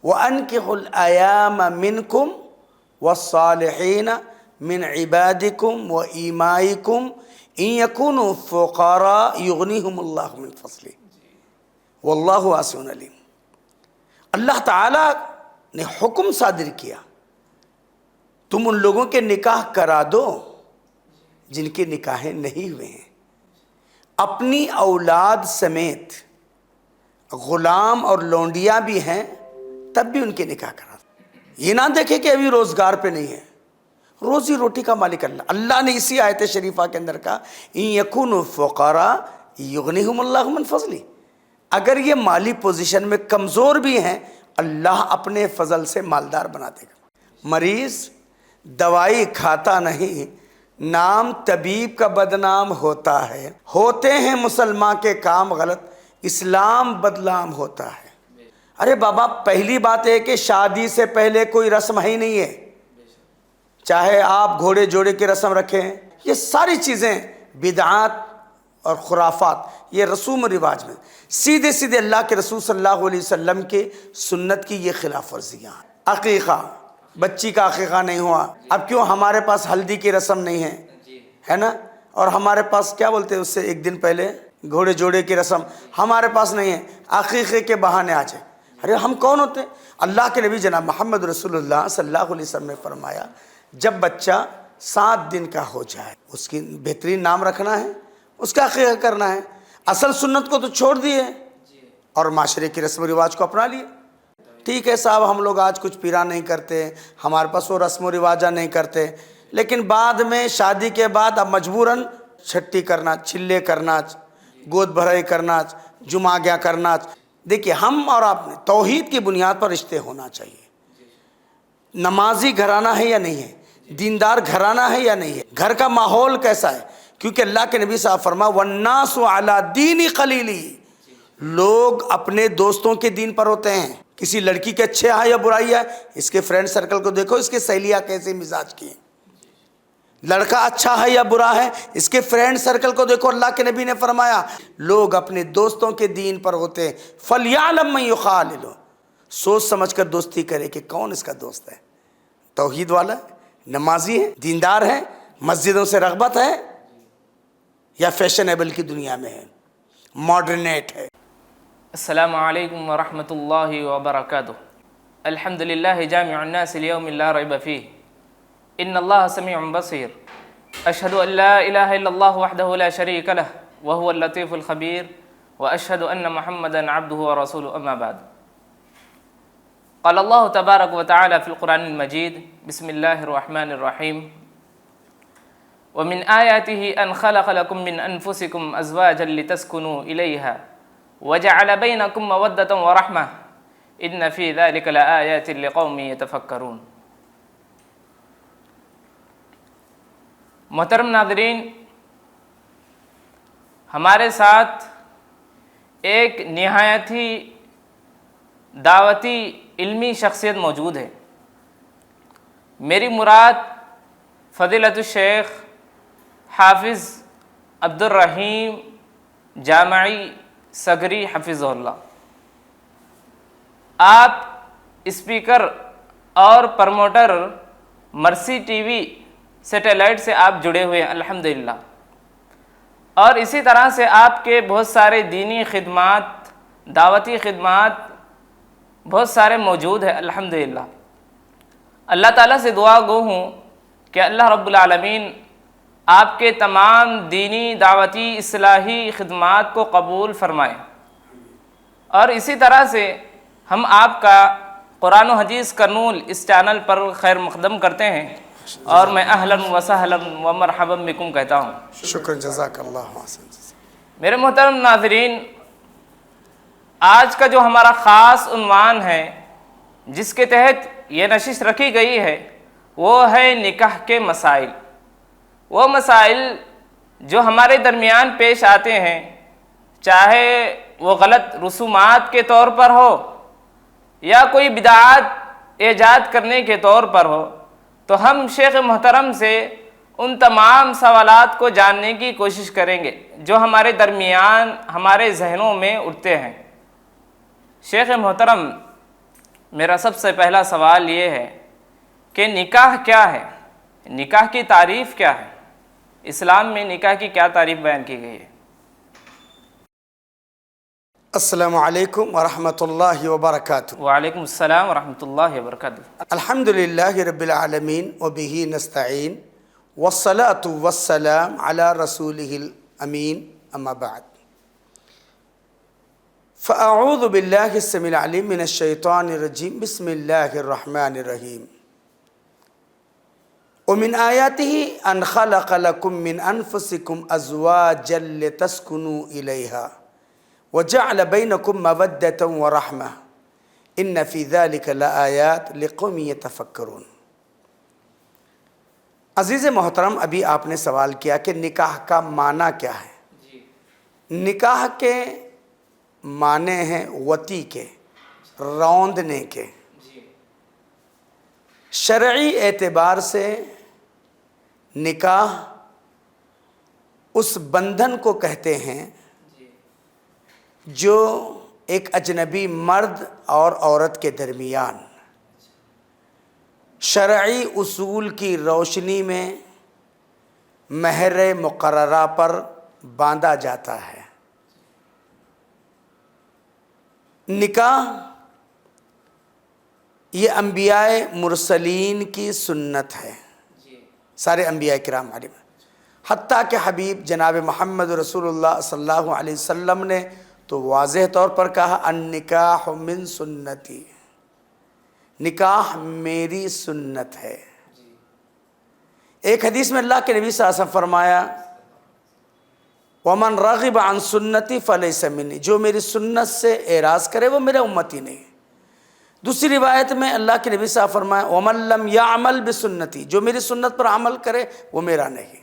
وَأَنْكِحُوا الْأَيَامَ مِنْكُمْ وَالصَّالِحِينَ مِنْ عِبَادِكُمْ وَإِمَائِكُمْ إِنْ يَكُونُوا فُقَرَاءَ يُغْنِيهُمُ اللَّهُ مِنْ فَضْلِهِ وَاللَّهُ وَاسِعٌ عَلِيمٌ۔ اللہ تعالیٰ نے حکم صادر کیا تم ان لوگوں کے نکاح کرا دو جن کے نکاحیں نہیں ہوئے ہیں، اپنی اولاد سمیت، غلام اور لونڈیاں بھی ہیں تب بھی ان کے نکاح کرا دو۔ یہ نہ دیکھے کہ ابھی روزگار پہ نہیں ہے، روزی روٹی کا مالک اللہ نے اسی آیت شریفہ کے اندر کہا ان یکونوا فقراء یغنیہم اللہ من فضلہ، اگر یہ مالی پوزیشن میں کمزور بھی ہیں اللہ اپنے فضل سے مالدار بنا دے گا۔ مریض دوائی کھاتا نہیں، نام طبیب کا بدنام ہوتا ہے، ہوتے ہیں مسلمان کے کام غلط، اسلام بدنام ہوتا ہے۔ ارے بابا پہلی بات ہے کہ شادی سے پہلے کوئی رسم ہی نہیں ہے، چاہے آپ گھوڑے جوڑے کی رسم رکھیں، یہ ساری چیزیں بدعات اور خرافات، یہ رسوم و رواج میں سیدھے سیدھے اللہ کے رسول صلی اللہ علیہ وسلم کے سنت کی یہ خلاف ورزیاں ہیں۔ عقیقہ، بچی کا عقیقہ نہیں ہوا، اب کیوں ہمارے پاس ہلدی کی رسم نہیں ہے نا، اور ہمارے پاس کیا بولتے ہیں اس سے ایک دن پہلے گھوڑے جوڑے کی رسم ہمارے پاس نہیں ہے، عقیقے کے بہانے آ جائے۔ ارے ہم کون ہوتے ہیں؟ اللہ کے نبی جناب محمد رسول اللہ صلی اللہ علیہ وسلم نے فرمایا جب بچہ 7 دن کا ہو جائے اس کی بہترین نام رکھنا ہے، اس کا عقیقہ کرنا ہے۔ اصل سنت کو تو چھوڑ دیے اور معاشرے کی رسم و رواج کو اپنا لیے۔ ٹھیک ہے صاحب ہم لوگ آج کچھ پیرا نہیں کرتے، ہمارے پاس وہ رسم و رواجہ نہیں کرتے، لیکن بعد میں شادی کے بعد اب مجبوراً چھٹی کرنا، چلے کرنا، گود بھرائی کرنا، جمعہ گیا کرنا۔ دیکھیے ہم اور آپ نے توحید کی بنیاد پر رشتے ہونا چاہیے۔ نمازی گھرانہ ہے یا نہیں ہے، دیندار گھرانہ ہے یا نہیں ہے، گھر کا ماحول کیسا ہے، کیونکہ اللہ کے نبی صاحب فرمایا وَالنَّاسُ عَلَى دِينِ خَلِيلِهِ، لوگ اپنے دوستوں کے دین پر ہوتے ہیں۔ کسی لڑکی کے اچھے ہے یا برائی ہے، اس کے فرینڈ سرکل کو دیکھو، اس کے سہیلیاں کیسے مزاج کی ہیں۔ لڑکا اچھا ہے یا برا ہے، اس کے فرینڈ سرکل کو دیکھو، اللہ کے نبی نے فرمایا لوگ اپنے دوستوں کے دین پر ہوتے ہیں۔ فَلْيَعْلَمْ مَنْ يُخَالِلُ، سوچ سمجھ کر دوستی کرے کہ کون اس کا دوست ہے، توحید والا ہے، نمازی ہے، دیندار ہے، مسجدوں سے رغبت ہے، یا فیشنیبل کی دنیا میں ہے، ماڈرنیٹ ہے۔ السلام علیکم ورحمۃ اللہ وبرکاتہ۔ الحمد للہ جامع الناس لیوم لا ریب فیہ، ان اللہ سمیع بصیر، اشہد ان لا الہ الا اللہ وحدہ لا شریک لہ وہو اللطیف الخبیر، واشہد ان محمدا عبدہ ورسولہ، اما بعد۔ قال اللہ تبارک وتعالی فی القرآن المجید، بسم اللہ الرحمن الرحیم، ومن آیاتہ ان خلق لکم من انفسکم ازواجا لتسکنوا الیہا وجعل بینکم مودۃ ورحمہ ان فی ذلک لآیات لقوم یتفکرون۔ محترم ناظرین، ہمارے ساتھ ایک نہایت ہی دعوتی علمی شخصیت موجود ہے۔ میری مراد فضیلت الشیخ حافظ عبدالرحیم جامعی سگری حفظہ اللہ۔ آپ اسپیکر اور پروموٹر مرسی ٹی وی سیٹلائٹ سے آپ جڑے ہوئے ہیں الحمدللہ، اور اسی طرح سے آپ کے بہت سارے دینی خدمات، دعوتی خدمات بہت سارے موجود ہیں الحمدللہ۔ اللہ تعالیٰ سے دعا گو ہوں کہ اللہ رب العالمین آپ کے تمام دینی، دعوتی، اصلاحی خدمات کو قبول فرمائے، اور اسی طرح سے ہم آپ کا قرآن و حدیث کا نور اس چینل پر خیر مقدم کرتے ہیں، اور میں اہلا و سہلا و مرحبا بکم کہتا ہوں۔ شکر، جزاک اللہ حسن۔ میرے محترم ناظرین، آج کا جو ہمارا خاص عنوان ہے جس کے تحت یہ نشست رکھی گئی ہے وہ ہے نکاح کے مسائل۔ وہ مسائل جو ہمارے درمیان پیش آتے ہیں، چاہے وہ غلط رسومات کے طور پر ہو یا کوئی بدعات ایجاد کرنے کے طور پر ہو، تو ہم شیخ محترم سے ان تمام سوالات کو جاننے کی کوشش کریں گے جو ہمارے درمیان، ہمارے ذہنوں میں اٹھتے ہیں۔ شیخ محترم، میرا سب سے پہلا سوال یہ ہے کہ نکاح کیا ہے؟ نکاح کی تعریف کیا ہے؟ اسلام میں نکاح کی کیا تعریف بیان کی گئی ہے؟ السلام علیکم ورحمۃ اللہ وبرکاتہ۔ وعلیکم السلام ورحمۃ اللہ وبرکاتہ۔ الحمد للہ رب العالمین وبہ نستعین والصلاة والسلام علی رسولہ الامین اما بعد فاعوذ باللہ السمیع العلیم من الشیطان الرجیم بسم اللہ الرحمن الرحیم ومن آیاتہ ان خلق لکم من انفسکم ازواجا لتسکنوا الیہا وجعل بینکم مودۃ ورحمہ ان فی ذلک لآیات لقوم یتفکرون۔ عزیز محترم، ابھی آپ نے سوال کیا کہ نکاح کا معنی کیا ہے؟ نکاح کے معنی ہیں وطی کے، روندنے کے۔ شرعی اعتبار سے نکاح اس بندھن کو کہتے ہیں جو ایک اجنبی مرد اور عورت کے درمیان شرعی اصول کی روشنی میں مہر مقررہ پر باندھا جاتا ہے۔ نکاح یہ انبیاء مرسلین کی سنت ہے، سارے انبیاء کرام علیہ، حتیٰ کہ حبیب جناب محمد رسول اللہ صلی اللہ علیہ وسلم نے تو واضح طور پر کہا النکاح من سنتی، نکاح میری سنت ہے۔ ایک حدیث میں اللہ کے نبی صلی اللہ علیہ وسلم فرمایا وَمَنْ رَغِبَ عَنْ سُنَّتِي فَلَيْسَ مِنِّي، جو میری سنت سے اعراض کرے وہ میرا امتی نہیں۔ دوسری روایت میں اللہ کے نبی صلی اللہ علیہ وسلم فرمایا وَمَنْ لَمْ يَعْمَلْ بِسُنَّتِي، جو میری سنت پر عمل کرے وہ میرا نہیں۔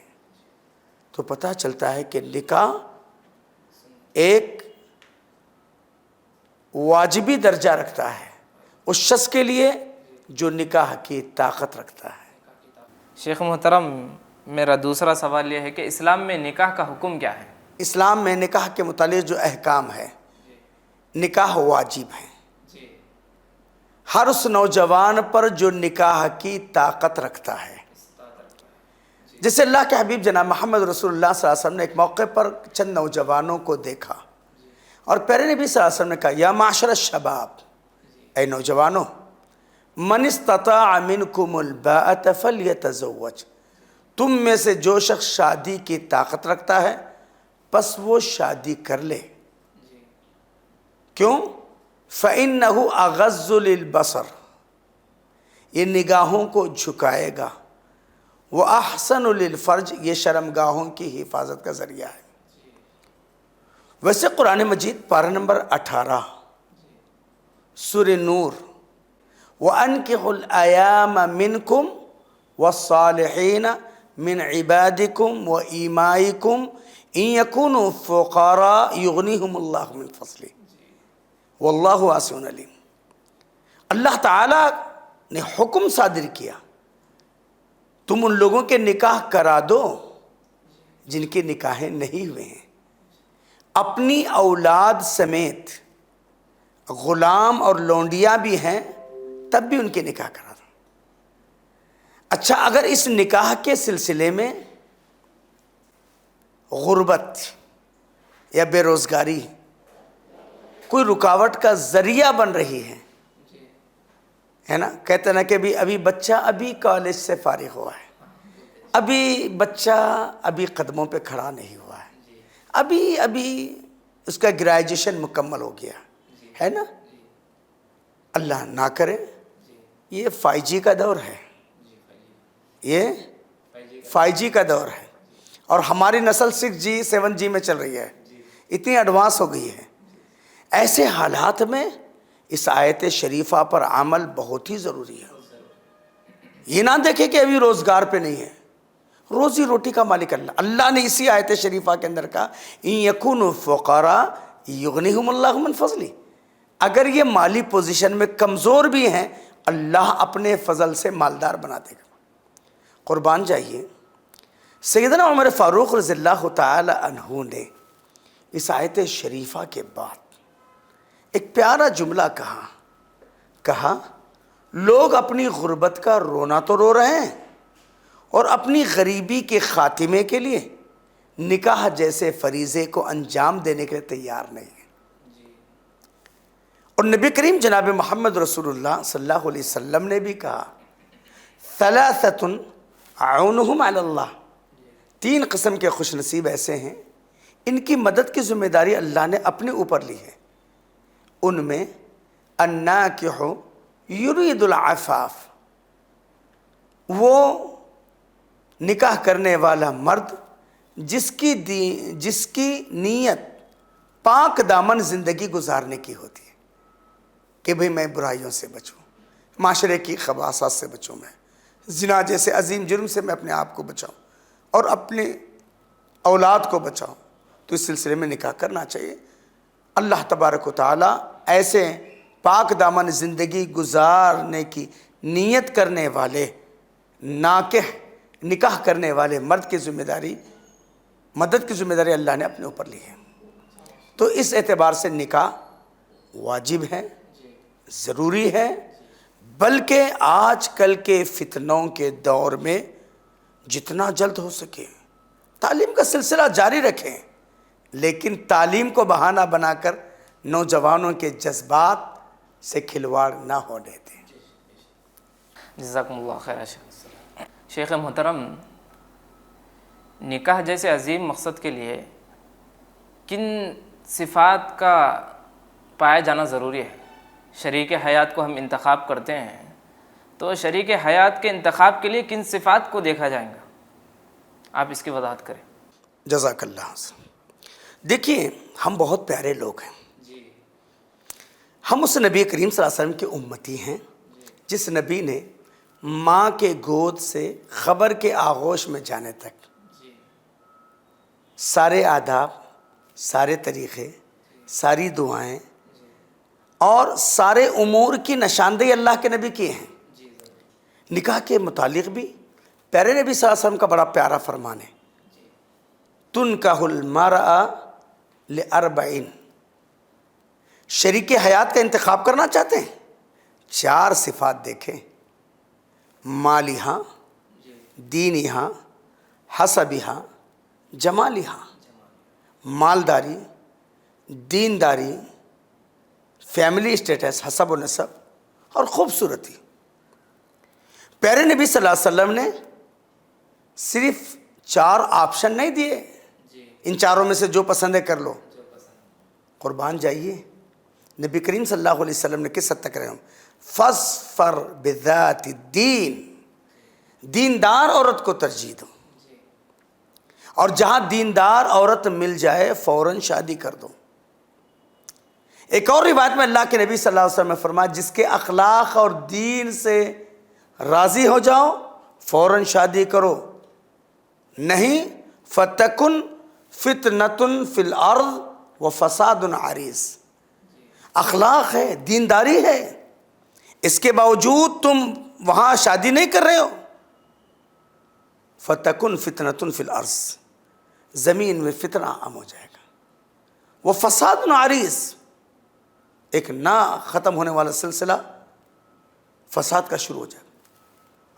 تو پتہ چلتا ہے کہ نکاح ایک واجبی درجہ رکھتا ہے اس شخص کے لیے جو نکاح کی طاقت رکھتا ہے۔ شیخ محترم، میرا دوسرا سوال یہ ہے کہ اسلام میں نکاح کا حکم کیا ہے؟ اسلام میں نکاح کے متعلق جو احکام ہے، نکاح واجب ہے ہر اس نوجوان پر جو نکاح کی طاقت رکھتا ہے۔ جیسے اللہ کے حبیب جناب محمد رسول اللہ صلی اللہ علیہ وسلم نے ایک موقع پر چند نوجوانوں کو دیکھا اور پیارے نبی صلی اللہ علیہ وسلم نے کہا یا معاشر الشباب، اے نوجوانوں، من استطاع منکم الباءۃ فلیتزوج، تم میں سے جو شخص شادی کی طاقت رکھتا ہے پس وہ شادی کر لے۔ کیوں؟ فَإِنَّهُ أَغَضُّ لِلْبَصَرِ، یہ نگاہوں کو جھکائے گا، وَأَحْسَنُ لِلْفَرْجِ، یہ شرمگاہوں کی حفاظت کا ذریعہ ہے۔ ویسے قرآن مجید پارہ نمبر 18 سورہ نور وَأَنْكِحُوا الْأَيَامَ مِنْكُمْ وَالصَّالِحِينَ مِنْ عِبَادِكُمْ وَإِمَائِكُمْ إِنْ يَكُونُوا فُقَرَاءَ يُغْنِيهُمُ اللَّهُ مِنْ فَضْلِهِ واللہ واسع علیم۔ اللہ تعالیٰ نے حکم صادر کیا تم ان لوگوں کے نکاح کرا دو جن کے نکاحیں نہیں ہوئے ہیں، اپنی اولاد سمیت، غلام اور لونڈیاں بھی ہیں تب بھی ان کے نکاح کرا دو۔ اچھا، اگر اس نکاح کے سلسلے میں غربت یا بے روزگاری کوئی رکاوٹ کا ذریعہ بن رہی ہے نا، کہتے نا کہ ابھی بچہ ابھی کالج سے فارغ ہوا ہے، ابھی بچہ ابھی قدموں پہ کھڑا نہیں ہوا ہے، ابھی اس کا گریجویشن مکمل ہو گیا ہے نا، اللہ نہ کرے یہ 5G کا دور ہے، یہ 5G کا دور ہے اور ہماری نسل 6G 7G میں چل رہی ہے، اتنی ایڈوانس ہو گئی ہے۔ ایسے حالات میں اس آیت شریفہ پر عمل بہت ہی ضروری ہے۔ یہ نہ دیکھیں کہ ابھی روزگار پہ نہیں ہے، روزی روٹی کا مالک اللہ نے اسی آیت شریفہ کے اندر کہا ان یکونوا فقراء یغنیہم اللہ من فضلہ، اگر یہ مالی پوزیشن میں کمزور بھی ہیں اللہ اپنے فضل سے مالدار بنا دے گا۔ قربان جائیے، سیدنا عمر فاروق رضی اللہ تعالی عنہ نے اس آیت شریفہ کے بعد ایک پیارا جملہ کہا لوگ اپنی غربت کا رونا تو رو رہے ہیں اور اپنی غریبی کے خاتمے کے لیے نکاح جیسے فریضے کو انجام دینے کے لیے تیار نہیں ہیں۔ اور نبی کریم جناب محمد رسول اللہ صلی اللہ علیہ وسلم نے بھی کہا ثلاثۃ اعونہم علی اللہ، 3 قسم کے خوش نصیب ایسے ہیں ان کی مدد کی ذمہ داری اللہ نے اپنے اوپر لی ہے۔ ان میں الناکح یرید العفاف، وہ نکاح کرنے والا مرد جس کی نیت پاک دامن زندگی گزارنے کی ہوتی ہے کہ بھئی میں برائیوں سے بچوں، معاشرے کی خباثات سے بچوں، میں زنا جیسے عظیم جرم سے میں اپنے آپ کو بچاؤں اور اپنے اولاد کو بچاؤں، تو اس سلسلے میں نکاح کرنا چاہیے۔ اللہ تبارک و تعالیٰ ایسے پاک دامن زندگی گزارنے کی نیت کرنے والے ناکح نکاح کرنے والے مرد کی ذمہ داری، مدد کی ذمہ داری اللہ نے اپنے اوپر لی ہے۔ تو اس اعتبار سے نکاح واجب ہے، ضروری ہے، بلکہ آج کل کے فتنوں کے دور میں جتنا جلد ہو سکے تعلیم کا سلسلہ جاری رکھیں، لیکن تعلیم کو بہانہ بنا کر نوجوانوں کے جذبات سے کھلواڑ نہ ہونے دیں۔ جزاکم اللہ خیر۔ شیخ محترم، نکاح جیسے عظیم مقصد کے لیے کن صفات کا پایا جانا ضروری ہے؟ شریک حیات کو ہم انتخاب کرتے ہیں تو شریک حیات کے انتخاب کے لیے کن صفات کو دیکھا جائے گا؟ آپ اس کی وضاحت کریں۔ جزاک اللہ۔ دیکھیے، ہم بہت پیارے لوگ ہیں، ہم اس نبی کریم صلی اللہ علیہ وسلم کے امتی ہیں جس نبی نے ماں کے گود سے خبر کے آغوش میں جانے تک سارے آداب، سارے طریقے، ساری دعائیں اور سارے امور کی نشاندہی اللہ کے نبی کیے ہیں۔ نکاح کے متعلق بھی پیارے نبی صلی اللہ علیہ وسلم کا بڑا پیارا فرمان ہے، تنکح المرأة لأربعین، شریک حیات کا انتخاب کرنا چاہتے ہیں 4 صفات دیکھیں، مالیہا، دینیہا، حسبیہا، جمالیہا، مالداری، دینداری، فیملی اسٹیٹس، حسب و نسب اور خوبصورتی۔ پیارے نبی صلی اللہ علیہ وسلم نے صرف 4 آپشن نہیں دیے، ان 4 میں سے جو پسند ہے کر لو۔ قربان جائیے، نبی کریم صلی اللہ علیہ وسلم نے کس حد تک رہے ہوں، فاظفر بذات الدین، دیندار عورت کو ترجیح دو، اور جہاں دیندار عورت مل جائے فوراً شادی کر دو۔ ایک اور روایت میں اللہ کے نبی صلی اللہ علیہ وسلم نے فرمایا جس کے اخلاق اور دین سے راضی ہو جاؤ فوراً شادی کرو، نہیں فتکن فتنۃ فی الارض وفساد عریض۔ اخلاق ہے، دینداری ہے، اس کے باوجود تم وہاں شادی نہیں کر رہے ہو، فتکن فتنۃ فی الارض، زمین میں فتنہ عام ہو جائے گا، وہ فساد عریض، ایک نہ ختم ہونے والا سلسلہ فساد کا شروع ہو جائے گا۔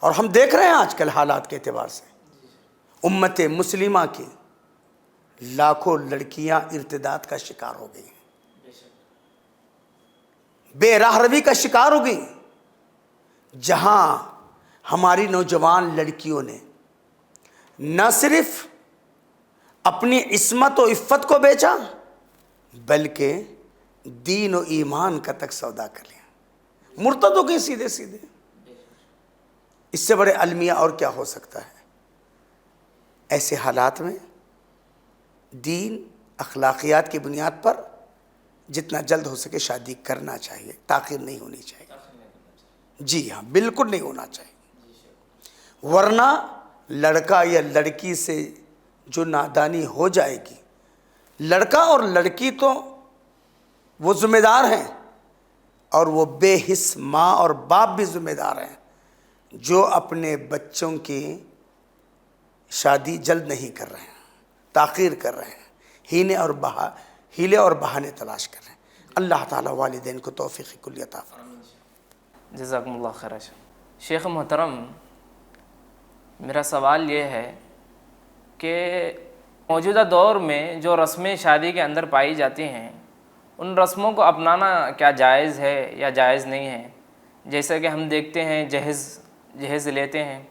اور ہم دیکھ رہے ہیں آج کل حالات کے اعتبار سے امت مسلمہ کی لاکھوں لڑکیاں ارتداد کا شکار ہو گئی ہیں، بے راہ روی کا شکار ہو گئی، جہاں ہماری نوجوان لڑکیوں نے نہ صرف اپنی عصمت و عفت کو بیچا بلکہ دین و ایمان کا تک سودا کر لیا، مرتد ہو گئی سیدھے سیدھے۔ اس سے بڑے المیہ اور کیا ہو سکتا ہے؟ ایسے حالات میں دین اخلاقیات کی بنیاد پر جتنا جلد ہو سکے شادی کرنا چاہیے، تاخیر نہیں ہونی چاہیے۔ جی ہاں، بالکل نہیں ہونا چاہیے، ورنہ لڑکا یا لڑکی سے جو نادانی ہو جائے گی، لڑکا اور لڑکی تو وہ ذمہ دار ہیں اور وہ بے حس ماں اور باپ بھی ذمہ دار ہیں جو اپنے بچوں کی شادی جلد نہیں کر رہے ہیں، تاخیر کر رہے ہیں، ہیلے اور بہانے تلاش کر رہے ہیں۔ اللہ تعالیٰ والدین کو توفیق کلی عطا فرمائے۔ جزاکم اللہ خیر. شیخ محترم، میرا سوال یہ ہے کہ موجودہ دور میں جو رسمیں شادی کے اندر پائی جاتی ہیں ان رسموں کو اپنانا کیا جائز ہے یا جائز نہیں ہے؟ جیسا کہ ہم دیکھتے ہیں جہیز لیتے ہیں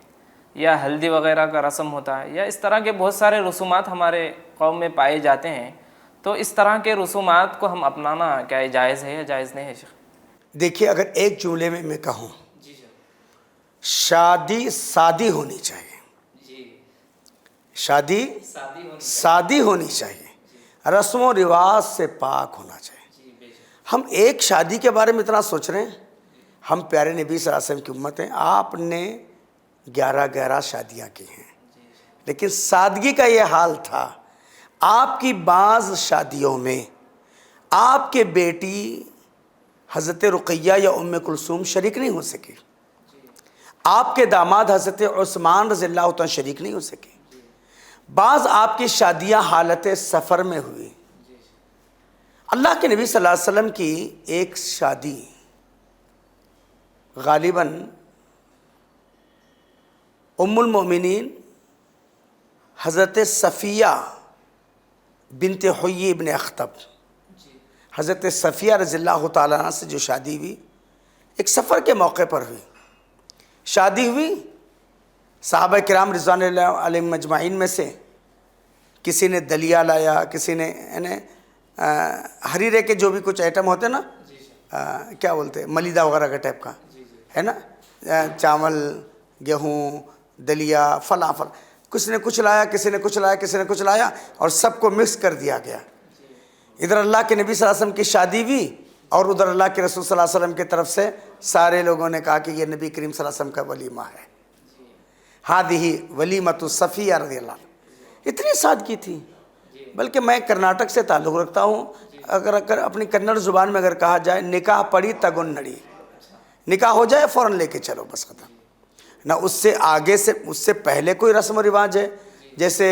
یا ہلدی وغیرہ کا رسم ہوتا ہے، یا اس طرح کے بہت سارے رسومات ہمارے قوم میں پائے جاتے ہیں، تو اس طرح کے رسومات کو ہم اپنانا کیا جائز ہے یا جائز نہیں ہے شیخ؟ دیکھیے، اگر ایک جملے میں کہوں، شادی سادی ہونی چاہیے. شادی سادی ہونی چاہیے، رسم و رواج سے پاک ہونا چاہیے. ہم ایک شادی کے بارے میں اتنا سوچ رہے ہیں. ہم پیارے نبی صلی اللہ علیہ وسلم کی امت ہیں. آپ نے 11 شادیاں کی ہیں، لیکن سادگی کا یہ حال تھا. آپ کی بعض شادیوں میں آپ کے بیٹی حضرت رقیہ یا ام کلثوم شریک نہیں ہو سکی. آپ کے داماد حضرت عثمان رضی اللہ عنہ شریک نہیں ہو سکے. بعض آپ کی شادیاں حالت سفر میں ہوئی. اللہ کے نبی صلی اللہ علیہ وسلم کی ایک شادی غالباً ام المؤمنین حضرت صفیہ بنت حیی ابن اخطب، حضرت صفیہ رضی اللہ تعالیٰ عنہ سے جو شادی ہوئی، ایک سفر کے موقع پر ہوئی. شادی ہوئی، صحابہ کرام رضوان اللہ علیہم مجمعین میں سے کسی نے دلیا لایا، کسی نے حریرے کے جو بھی کچھ آئٹم ہوتے نا، کیا بولتے ہیں، ملیدہ وغیرہ کا ٹائپ کا ہے نا، چاول، گیہوں، دلیا، فلاں فلاں، کسی نے کچھ لایا، کسی نے کچھ لایا، کسی نے کچھ لایا، اور سب کو مکس کر دیا گیا. ادھر اللہ کے نبی صلی اللہ علیہ وسلم کی شادی ہوئی اور ادھر اللہ کے رسول صلی اللہ علیہ وسلم کی طرف سے سارے لوگوں نے کہا کہ یہ نبی کریم صلی اللہ علیہ وسلم کا ولیمہ ہے. ہادی ولیمۃ صفیہ رضی اللہ عنہ. اتنی سادگی تھی. بلکہ میں کرناٹک سے تعلق رکھتا ہوں. اگر اپنی کنڑ زبان میں اگر کہا جائے، نکاح پڑی تگن نڑی، نکاح ہو جائے فوراً لے کے چلو، بس ختم. نہ اس سے آگے سے، اس سے پہلے کوئی رسم و رواج ہے. جیسے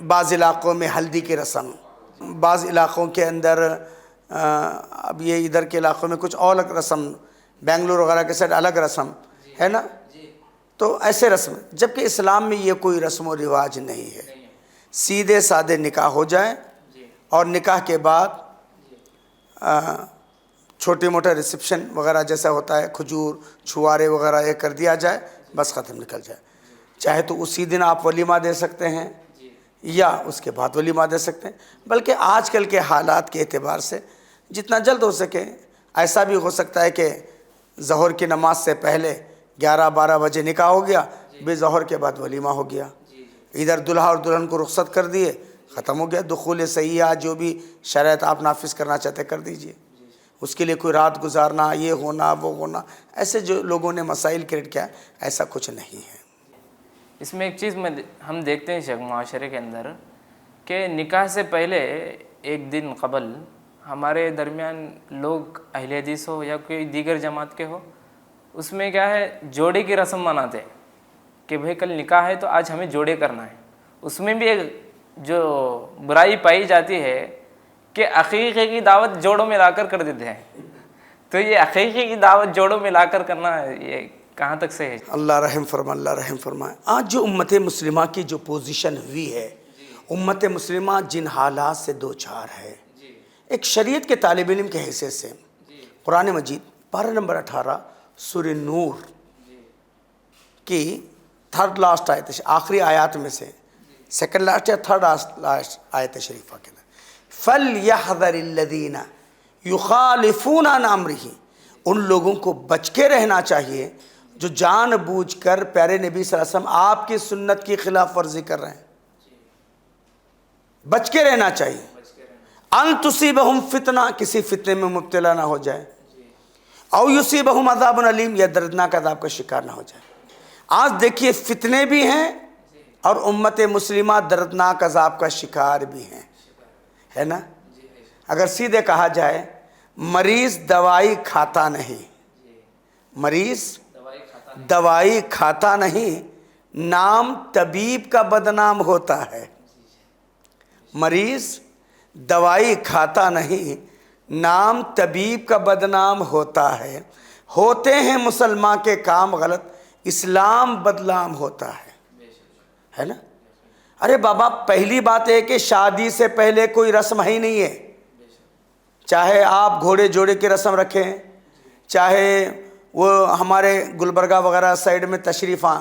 بعض علاقوں میں ہلدی کی رسم، بعض علاقوں کے اندر اب یہ ادھر کے علاقوں میں کچھ اور الگ رسم، بنگلور وغیرہ کے سائڈ الگ رسم ہے نا. تو ایسے رسم، جبکہ اسلام میں یہ کوئی رسم و رواج نہیں ہے. سیدھے سادے نکاح ہو جائے اور نکاح کے بعد چھوٹے موٹے ریسپشن وغیرہ جیسا ہوتا ہے، کھجور چھوارے وغیرہ یہ کر دیا جائے، بس ختم، نکل جائے. چاہے تو اسی دن آپ ولیمہ دے سکتے ہیں یا اس کے بعد ولیمہ دے سکتے ہیں. بلکہ آج کل کے حالات کے اعتبار سے جتنا جلد ہو سکے، ایسا بھی ہو سکتا ہے کہ ظہر کی نماز سے پہلے 11-12 بجے نکاح ہو گیا، بے ظہر کے بعد ولیمہ ہو گیا. ادھر دلہا اور دلہن کو رخصت کر دیے، ختم ہو گیا. دخول صحیحہ جو بھی شرائط آپ نافذ کرنا چاہتے کر دیجئے. اس کے لیے کوئی رات گزارنا، یہ ہونا وہ ہونا، ایسے جو لوگوں نے مسائل کریٹ کیا، ایسا کچھ نہیں ہے. اس میں ایک چیز ہم دیکھتے ہیں شیخ معاشرے کے اندر کہ نکاح سے پہلے ایک دن قبل ہمارے درمیان لوگ اہل حدیث ہو یا کوئی دیگر جماعت کے ہو، اس میں کیا ہے، جوڑے کی رسم مناتے ہیں کہ بھئی کل نکاح ہے تو آج ہمیں جوڑے کرنا ہے. اس میں بھی ایک جو برائی پائی جاتی ہے کہ عقیقے کی دعوت جوڑوں میں لا کر کر دیتے ہیں. تو یہ عقیقے کی دعوت جوڑوں میں لا کر کرنا ہے، یہ کہاں تک سے ہے؟ اللہ رحم فرمائے، اللہ رحم فرمائے. آج جو امت مسلمہ کی جو پوزیشن ہوئی ہے، امت مسلمہ جن حالات سے دو چار ہے، ایک شریعت کے طالب علم کے حیثیت سے قرآن مجید پارہ نمبر 18 سورہ نور کی تھرڈ لاسٹ آیت، آخری آیات میں سے سیکنڈ لاسٹ یا تھرڈ لاسٹ آیت شریفہ کے اندر، فَلْيَحْذَرِ الَّذِينَ يُخَالِفُونَ عَنْ أَمْرِهِ، ان لوگوں کو بچ کے رہنا چاہیے جو جان بوجھ کر پیارے نبی صلی اللہ علیہ وسلم آپ کی سنت کی خلاف ورزی کر رہے ہیں. بچ کے رہنا چاہیے. ان تصیبہم فتنہ، کسی فتنے میں مبتلا نہ ہو جائے، او یصیبہم عذاب علیم، یا دردناک عذاب کا شکار نہ ہو جائے. آج دیکھیے فتنے بھی ہیں اور امت مسلمہ دردناک عذاب کا شکار بھی ہیں، ہے نا. اگر سیدھے کہا جائے، مریض دوائی کھاتا نہیں، مریض دوائی کھاتا نہیں، نام طبیب کا بدنام ہوتا ہے. مریض دوائی کھاتا نہیں، نام طبیب کا بدنام ہوتا ہے، ہوتے ہیں مسلمان کے کام غلط، اسلام بدنام ہوتا ہے نا۔ ارے بابا پہلی بات ہے کہ شادی سے پہلے کوئی رسم ہی نہیں ہے، چاہے آپ گھوڑے جوڑے کی رسم رکھیں، چاہے وہ ہمارے گلبرگہ وغیرہ سائیڈ میں تشریفاں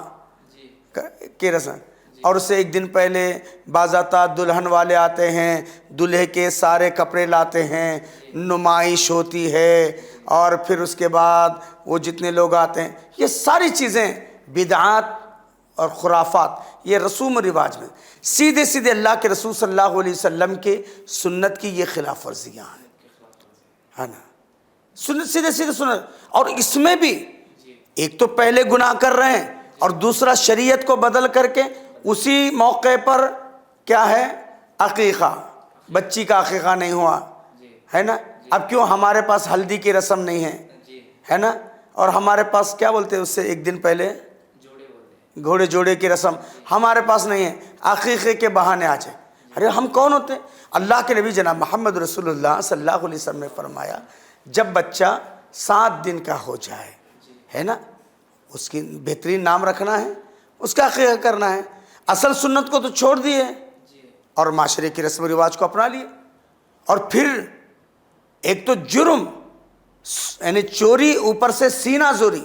کی رسم، اور اس سے ایک دن پہلے باضابطہ دلہن والے آتے ہیں، دلہے کے سارے کپڑے لاتے ہیں، نمائش ہوتی ہے، اور پھر اس کے بعد وہ جتنے لوگ آتے ہیں، یہ ساری چیزیں بدعات اور خرافات، یہ رسوم و رواج میں سیدھے سیدھے اللہ کے رسول صلی اللہ علیہ وسلم کے سنت کی یہ خلاف ورزیاں ہیں، ہے نا، سنت سیدھے سیدھے سنت۔ اور اس میں بھی ایک تو پہلے گناہ کر رہے ہیں، اور دوسرا شریعت کو بدل کر کے اسی موقع پر کیا ہے، عقیقہ، بچی کا عقیقہ نہیں ہوا ہے نا۔ اب کیوں ہمارے پاس ہلدی کی رسم نہیں ہے نا، اور ہمارے پاس کیا بولتے ہیں اس سے ایک دن پہلے گھوڑے جوڑے کی رسم ہمارے پاس نہیں ہے، عقیقے کے بہانے آ جائے۔ ارے ہم کون ہوتے ہیں؟ اللہ کے نبی جناب محمد رسول اللہ صلی اللہ علیہ وسلم نے فرمایا جب بچہ 7 دن کا ہو جائے ہے نا، اس کی بہترین نام رکھنا ہے، اس کا عقیقہ کرنا ہے، اصل سنت کو تو چھوڑ دیے اور معاشرے کی رسم و رواج کو اپنا لیے، اور پھر ایک تو جرم یعنی چوری، اوپر سے سینہ زوری،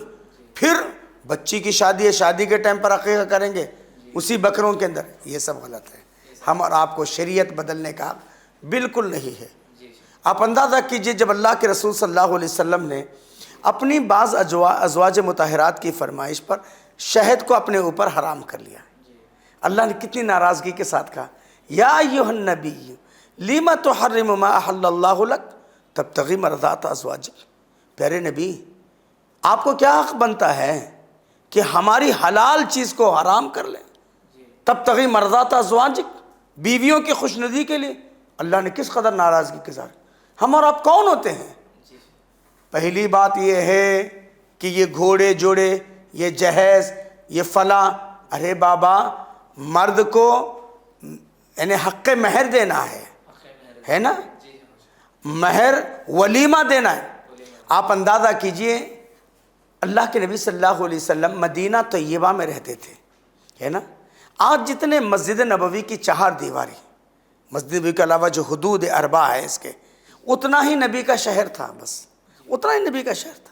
پھر بچی کی شادی ہے، شادی کے ٹائم پر عقیقہ کریں گے اسی بکروں کے اندر، یہ سب غلط ہے۔ ہم اور آپ کو شریعت بدلنے کا بالکل نہیں ہے۔ آپ اندازہ کیجئے جب اللہ کے رسول صلی اللہ علیہ وسلم نے اپنی بعض ازواج مطہرات کی فرمائش پر شہد کو اپنے اوپر حرام کر لیا، اللہ نے کتنی ناراضگی کے ساتھ کہا یا ایھا النبی لم تحرم ما احل اللہ لک تبتغی مرضات ازواجک، پیارے نبی آپ کو کیا حق بنتا ہے کہ ہماری حلال چیز کو حرام کر لیں، تبتغی مرضات ازواجک، بیویوں کی خوشنودی کے لیے۔ اللہ نے کس قدر ناراضگی کے ساتھ، ہم اور آپ کون ہوتے ہیں؟ پہلی بات یہ ہے کہ یہ گھوڑے جوڑے، یہ جہیز، یہ فلاں، ارے بابا مرد کو یعنی حق مہر دینا ہے نا، مہر ولیمہ دینا ہے۔ آپ اندازہ کیجئے اللہ کے نبی صلی اللہ علیہ وسلم مدینہ طیبہ میں رہتے تھے، ہے نا، آج جتنے مسجد نبوی کی 4 دیواری، مسجد نبوی کے علاوہ جو حدود 4 ہے اس کے، اتنا ہی نبی کا شہر تھا، بس اتنا ہی نبی کا شہر تھا،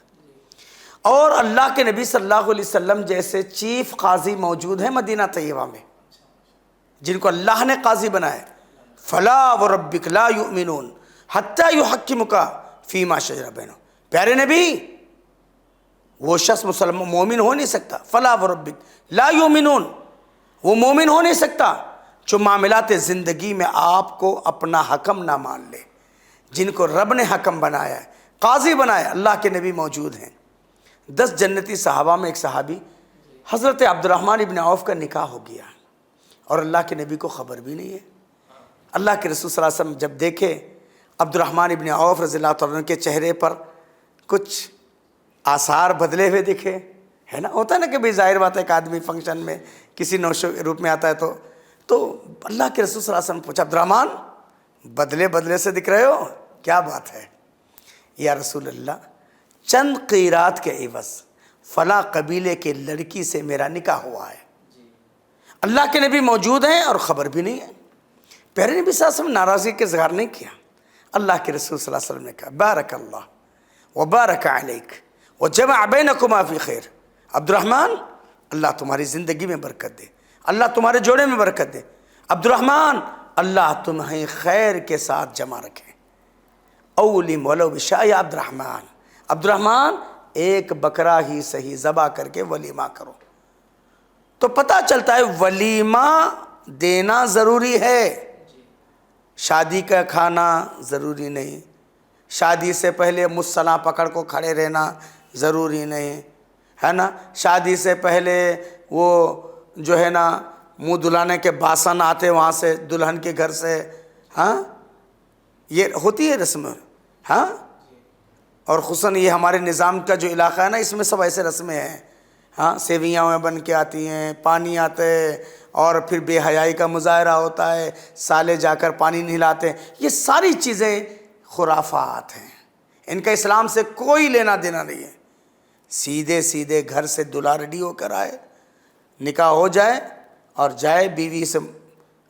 اور اللہ کے نبی صلی اللہ علیہ وسلم جیسے چیف قاضی موجود ہیں مدینہ طیبہ میں، جن کو اللہ نے قاضی بنایا، فلا وربک لا یؤمنون حتی یحکمک فیما شجر بینہم، پیارے نبی وہ شخص مسلمان مومن ہو نہیں سکتا، فلا وربک لا یؤمنون، وہ مومن ہو نہیں سکتا جو معاملات زندگی میں آپ کو اپنا حکم نہ مان لے، جن کو رب نے حکم بنایا ہے، قاضی بنایا، اللہ کے نبی موجود ہیں۔ 10 جنتی صحابہ میں ایک صحابی حضرت عبد الرحمن ابن عوف کا نکاح ہو گیا اور اللہ کے نبی کو خبر بھی نہیں ہے۔ اللہ کے رسول صلی اللہ علیہ وسلم جب دیکھے عبد الرحمن ابن عوف رضی اللہ تعالیٰ عنہ کے چہرے پر کچھ آثار بدلے ہوئے دکھے، ہے نا، ہوتا ہے نا کہ بھئی ظاہر بات ہے ایک آدمی فنکشن میں کسی نوش روپ میں آتا ہے تو اللہ کے رسول صلی اللہ علیہ وسلم پوچھا عبد الرحمن بدلے سے دکھ رہے ہو، کیا بات ہے؟ یا رسول اللہ چند قیرات کے عوض فلاں قبیلے کے لڑکی سے میرا نکاح ہوا ہے، اللہ کے نبی موجود ہیں اور خبر بھی نہیں ہے۔ پیارے نبی صلی اللہ علیہ وسلم ناراضگی کا اظہار نہیں کیا، اللہ کے رسول صلی اللہ علیہ وسلم نے کہا بارک اللہ وبارک علیک وجمع بینکما فی خیر، عبد الرحمن اللہ تمہاری زندگی میں برکت دے، اللہ تمہارے جوڑے میں برکت دے، عبد الرحمن اللہ تمہیں خیر کے ساتھ جمع رکھے، اولم ولو بشاء عبد الرحمن ایک بکرا ہی صحیح ذبح کر کے ولیمہ کرو۔ تو پتہ چلتا ہے ولیمہ دینا ضروری ہے، شادی کا کھانا ضروری نہیں، شادی سے پہلے مصطلح پکڑ کو کھڑے رہنا ضروری نہیں، ہے نا، شادی سے پہلے وہ جو ہے نا منہ دلانے کے باسن آتے وہاں سے دلہن کے گھر سے، ہاں یہ ہوتی ہے رسم، ہاں، اور خصوصاً یہ ہمارے نظام کا جو علاقہ ہے نا اس میں سب ایسے رسمیں ہیں، ہاں، سیویاں میں بن کے آتی ہیں، پانی آتے اور پھر بے حیائی کا مظاہرہ ہوتا ہے، سالے جا کر پانی نہیں لاتے، یہ ساری چیزیں خرافات ہیں، ان کا اسلام سے کوئی لینا دینا نہیں ہے۔ سیدھے سیدھے گھر سے دلہا ریڈی ہو کر آئے، نکاح ہو جائے اور جائے، بیوی سے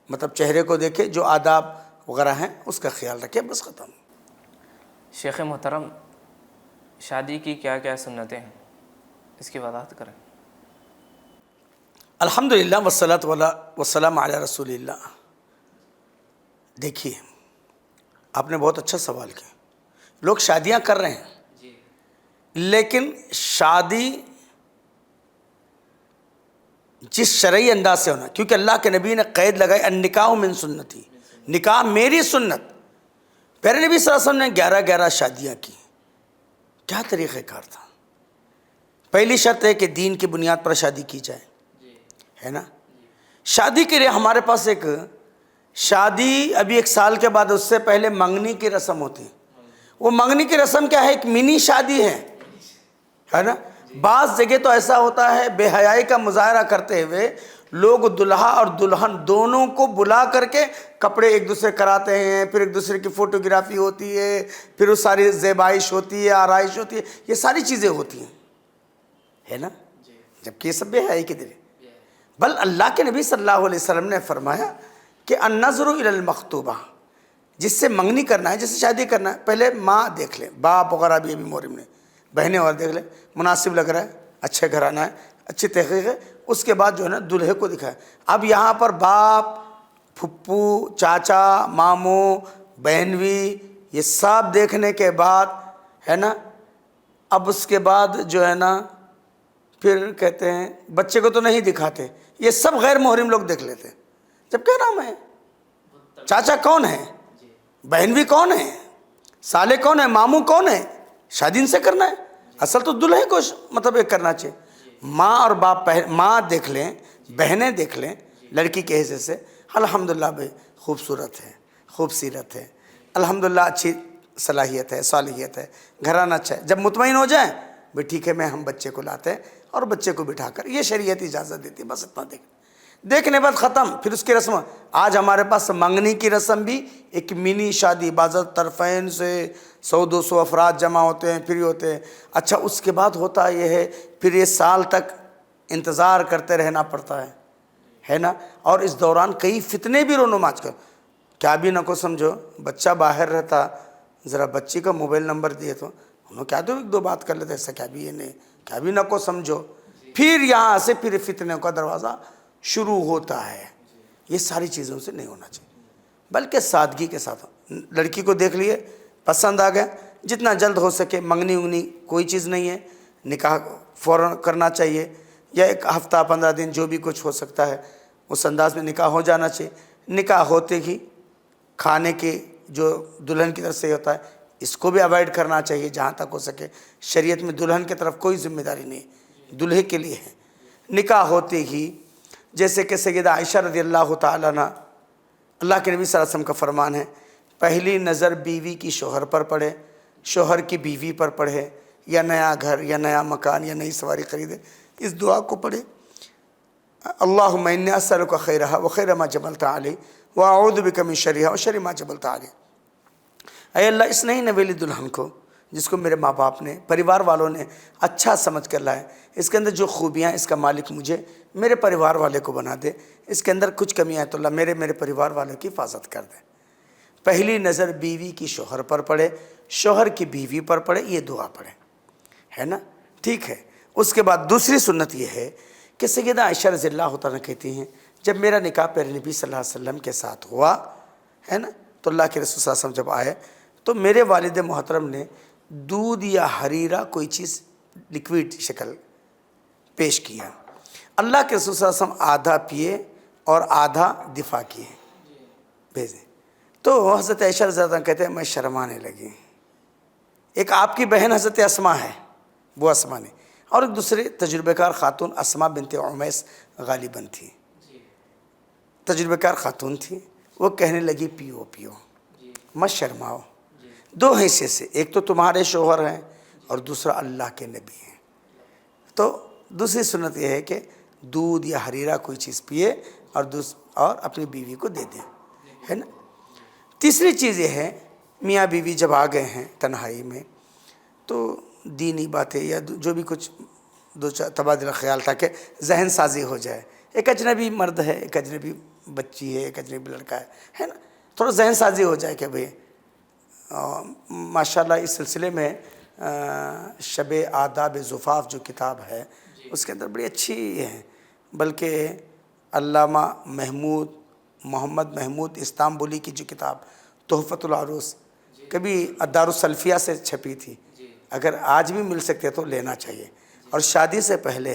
مطلب چہرے کو دیکھے، جو آداب وغیرہ ہیں اس کا خیال رکھے، بس ختم۔ شیخ محترم، شادی کی کیا کیا سنتیں ہیں، اس کی وضاحت کریں۔ الحمدللہ والصلاۃ والسلام علی رسول اللہ۔ دیکھیے، آپ نے بہت اچھا سوال کیا۔ لوگ شادیاں کر رہے ہیں، لیکن شادی جس شرعی انداز سے ہونا، کیونکہ اللہ کے نبی نے قید لگائی النکاح من سنتی، نکاح میری سنت۔ پیارے نبی صلی اللہ علیہ وسلم نے 11 شادیاں کی۔ کیا طریقہ کار تھا؟ پہلی شرط ہے کہ دین کی بنیاد پر شادی کی جائے، ہے نا۔ شادی کے لیے ہمارے پاس ایک شادی ابھی 1 سال کے بعد، اس سے پہلے منگنی کی رسم ہوتی ہے۔ وہ منگنی کی رسم کیا ہے؟ ایک منی شادی ہے نا۔ بعض جگہ تو ایسا ہوتا ہے، بے حیائی کا مظاہرہ کرتے ہوئے لوگ دلہا اور دلہن دونوں کو بلا کر کے کپڑے ایک دوسرے کراتے ہیں، پھر ایک دوسرے کی فوٹوگرافی ہوتی ہے، پھر وہ ساری زیبائش ہوتی ہے، آرائش ہوتی ہے، یہ ساری چیزیں ہوتی ہیں، ہے نا، جبکہ یہ سب بے حیائی کے دل ہے۔ بل اللہ کے نبی صلی اللہ علیہ وسلم نے فرمایا کہ النظر الی المخطوبہ، جس سے منگنی کرنا ہے، جس سے شادی کرنا ہے، پہلے ماں دیکھ لیں، باپ وغیرہ بھی ابھی محرم نے، بہنیں اور دیکھ لیں، مناسب لگ رہا ہے، اچھے گھرانہ ہے، اچھی تحقیق ہے، اس کے بعد جو ہے نا دلہے کو دکھائے۔ اب یہاں پر باپ، پھپھو، چاچا، ماموں، بہنوی، یہ سب دیکھنے کے بعد، ہے نا، اب اس کے بعد جو ہے نا پھر کہتے ہیں بچے کو تو نہیں دکھاتے، یہ سب غیر محرم لوگ دیکھ لیتے ہیں۔ جب کیا نام ہے؟ چاچا کون ہے؟ بہنوی کون ہے؟ سالے کون ہے؟ ماموں کون ہے؟ شادی ان سے کرنا ہے۔ اصل تو دلہے کو مطلب ایک کرنا چاہیے۔ ماں اور باپ، ماں دیکھ لیں، بہنیں دیکھ لیں لڑکی کے حصے سے، الحمدللہ بھائی خوبصورت ہے، خوبصیرت ہے، الحمدللہ اچھی صلاحیت ہے، صالحیت ہے، گھرانہ اچھا ہے۔ جب مطمئن ہو جائیں بھائی ٹھیک ہے، ہم بچے کو لاتے ہیں اور بچے کو بٹھا کر، یہ شریعت اجازت دیتی ہے، بس اتنا دیکھنے بعد ختم۔ پھر اس کی رسم، آج ہمارے پاس منگنی کی رسم بھی ایک منی شادی، بعض طرفین سے 100-200 افراد جمع ہوتے ہیں، پھر یہ ہوتے ہیں۔ اچھا، اس کے بعد ہوتا یہ ہے، پھر یہ سال تک انتظار کرتے رہنا پڑتا ہے نا، اور اس دوران کئی فتنے بھی رونما کر، کیا بھی نہ کو سمجھو، بچہ باہر رہتا، ذرا بچی کا موبائل نمبر دیے تو انہوں کیا تو 1-2 بات کر لیتے، ایسا کیا بھی یہ نہیں، کیا بھی نہ کو سمجھو، پھر یہاں سے پھر فتنے کا دروازہ شروع ہوتا ہے۔ یہ ساری چیزوں سے نہیں ہونا چاہیے، بلکہ سادگی کے ساتھ لڑکی کو دیکھ لیے، پسند آ گیا، جتنا جلد ہو سکے، منگنی ونگنی کوئی چیز نہیں ہے، نکاح فوراً کرنا چاہیے، یا 1 ہفتہ 15 دن جو بھی کچھ ہو سکتا ہے اس انداز میں نکاح ہو جانا چاہیے۔ نکاح ہوتے ہی کھانے کے جو دلہن کی طرف سے ہوتا ہے، اس کو بھی اوائڈ کرنا چاہیے جہاں تک ہو سکے۔ شریعت میں دلہن کی طرف کوئی ذمہ داری نہیں، دلہے کے لیے ہے۔ نکاح ہوتے ہی جیسے کہ سیدہ عائشہ رضی اللہ تعالیٰ عنہ، اللہ کے نبی صلی اللہ علیہ وسلم کا فرمان ہے، پہلی نظر بیوی کی شوہر پر پڑے، شوہر کی بیوی پر پڑھے، یا نیا گھر یا نیا مکان یا نئی سواری خریدے، اس دعا کو پڑھے، اللہم انی اسألک خیرہا وخیر ما جبلت علیہ واعوذ بک من شرہا وشر ما جبلت علیہ۔ اے اللہ، اس نئی نویلی دلہن کو، جس کو میرے ماں باپ نے، پریوار والوں نے اچھا سمجھ کر لائے، اس کے اندر جو خوبیاں، اس کا مالک مجھے، میرے پریوار والے کو بنا دے، اس کے اندر کچھ کمیاں ہیں تو اللہ میرے پریوار والوں کی حفاظت کر دے۔ پہلی نظر بیوی کی شوہر پر پڑے، شوہر کی بیوی پر پڑے، یہ دعا پڑھے، ہے نا، ٹھیک ہے۔ اس کے بعد دوسری سنت یہ ہے کہ سیدہ عائشہ رضی اللہ تعالیٰ کہتی ہیں، جب میرا نکاح پیارے نبی صلی اللہ علیہ وسلم کے ساتھ ہوا، ہے نا، تو اللہ کے رسول صلی اللہ علیہ وسلم جب آئے تو میرے والد محترم نے دودھ یا حریرہ کوئی چیز لکوڈ شکل پیش کیا۔ اللہ کے رسول صلی اللہ علیہ وسلم آدھا پیے اور آدھا دفاع کیے، بھیجے۔ تو حضرت عائشہ رضی اللہ عنہ کہتے ہیں میں شرمانے لگی۔ ایک آپ کی بہن حضرت اسماء ہے، وہ اسماء نے، اور ایک دوسرے تجربہ کار خاتون اسماء بنت عمیس غالباً تھی، تجربہ کار خاتون تھی، وہ کہنے لگی پیو پیو، مت شرماؤ، 2 حیثیت سے، ایک تو تمہارے شوہر ہیں اور دوسرا اللہ کے نبی ہیں۔ تو دوسری سنت یہ ہے کہ دودھ یا حریرہ کوئی چیز پیے اور اپنی بیوی کو دے دیں، ہے نا۔ تیسری چیز یہ ہے میاں بیوی جب آ گئے ہیں تنہائی میں تو دینی باتیں یا جو بھی کچھ دو چار تبادلہ خیال تھا کہ ذہن سازی ہو جائے. ایک اجنبی مرد ہے، ایک اجنبی بچی ہے، ایک اجنبی لڑکا ہے نا، تھوڑا ذہن سازی ہو جائے کہ بھئی ماشاءاللہ اس سلسلے میں شب آداب زفاف جو کتاب ہے اس کے اندر بڑی اچھی ہے. بلکہ علامہ محمد محمود استانبولی کی جو کتاب تحفۃ العروس کبھی دارالسلفیہ سے چھپی تھی، اگر آج بھی مل سکتے تو لینا چاہیے. اور شادی سے پہلے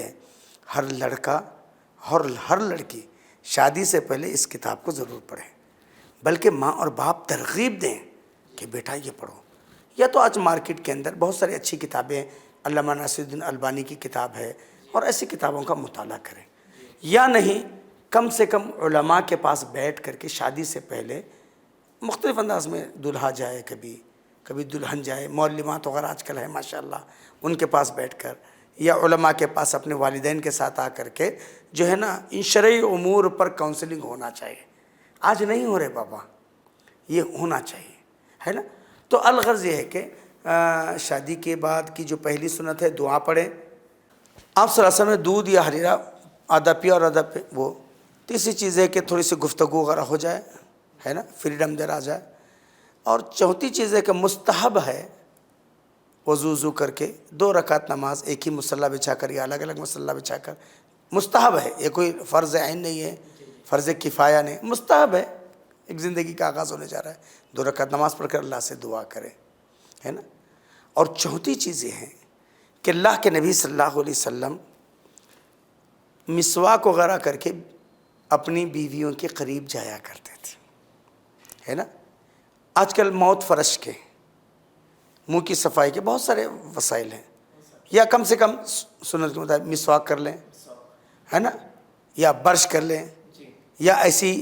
ہر لڑکا اور ہر لڑکی شادی سے پہلے اس کتاب کو ضرور پڑھیں، بلکہ ماں اور باپ ترغیب دیں کہ بیٹا یہ پڑھو. یا تو آج مارکیٹ کے اندر بہت ساری اچھی کتابیں، علامہ ناصر الدین البانی کی کتاب ہے، اور ایسی کتابوں کا مطالعہ کریں. یا نہیں کم سے کم علماء کے پاس بیٹھ کر کے شادی سے پہلے مختلف انداز میں دلہا جائے، کبھی دلہن جائے، معلمات وغیرہ آج کل ہے ماشاءاللہ، ان کے پاس بیٹھ کر یا علماء کے پاس اپنے والدین کے ساتھ آ کر کے جو ہے نا ان شرعی امور پر کاؤنسلنگ ہونا چاہیے. آج نہیں ہو رہے بابا، یہ ہونا چاہیے ہے نا. تو الغرض یہ ہے کہ شادی کے بعد کی جو پہلی سنت ہے دعا پڑھیں. آپ صلی اللہ علیہ وسلم نے دودھ یا حریرہ آدھا پیا اور آدھا وہ. تیسری چیز ہے کہ تھوڑی سی گفتگو وغیرہ ہو جائے ہے نا، فریڈم در آ جائے. اور چوتھی چیز ہے کہ مستحب ہے وضو کر کے 2 رکعت نماز ایک ہی مصلی بچھا کر یا الگ الگ مصلی بچھا کر، مستحب ہے، یہ کوئی فرض عین نہیں ہے، فرض کفایہ نہیں، مستحب ہے. ایک زندگی کا آغاز ہونے جا رہا ہے، 2 رکعت نماز پڑھ کر اللہ سے دعا کرے ہے نا. اور چوتھی چیز یہ ہے کہ اللہ کے نبی صلی اللہ علیہ وسلم مسواک وغیرہ کر کے اپنی بیویوں کے قریب جایا کرتے تھے ہے نا. آج کل موت فرش کے، منہ کی صفائی کے بہت سارے وسائل ہیں، یا کم سے کم سنت کے مطابق مسواک کر لیں ہے نا، یا برش کر لیں، یا ایسی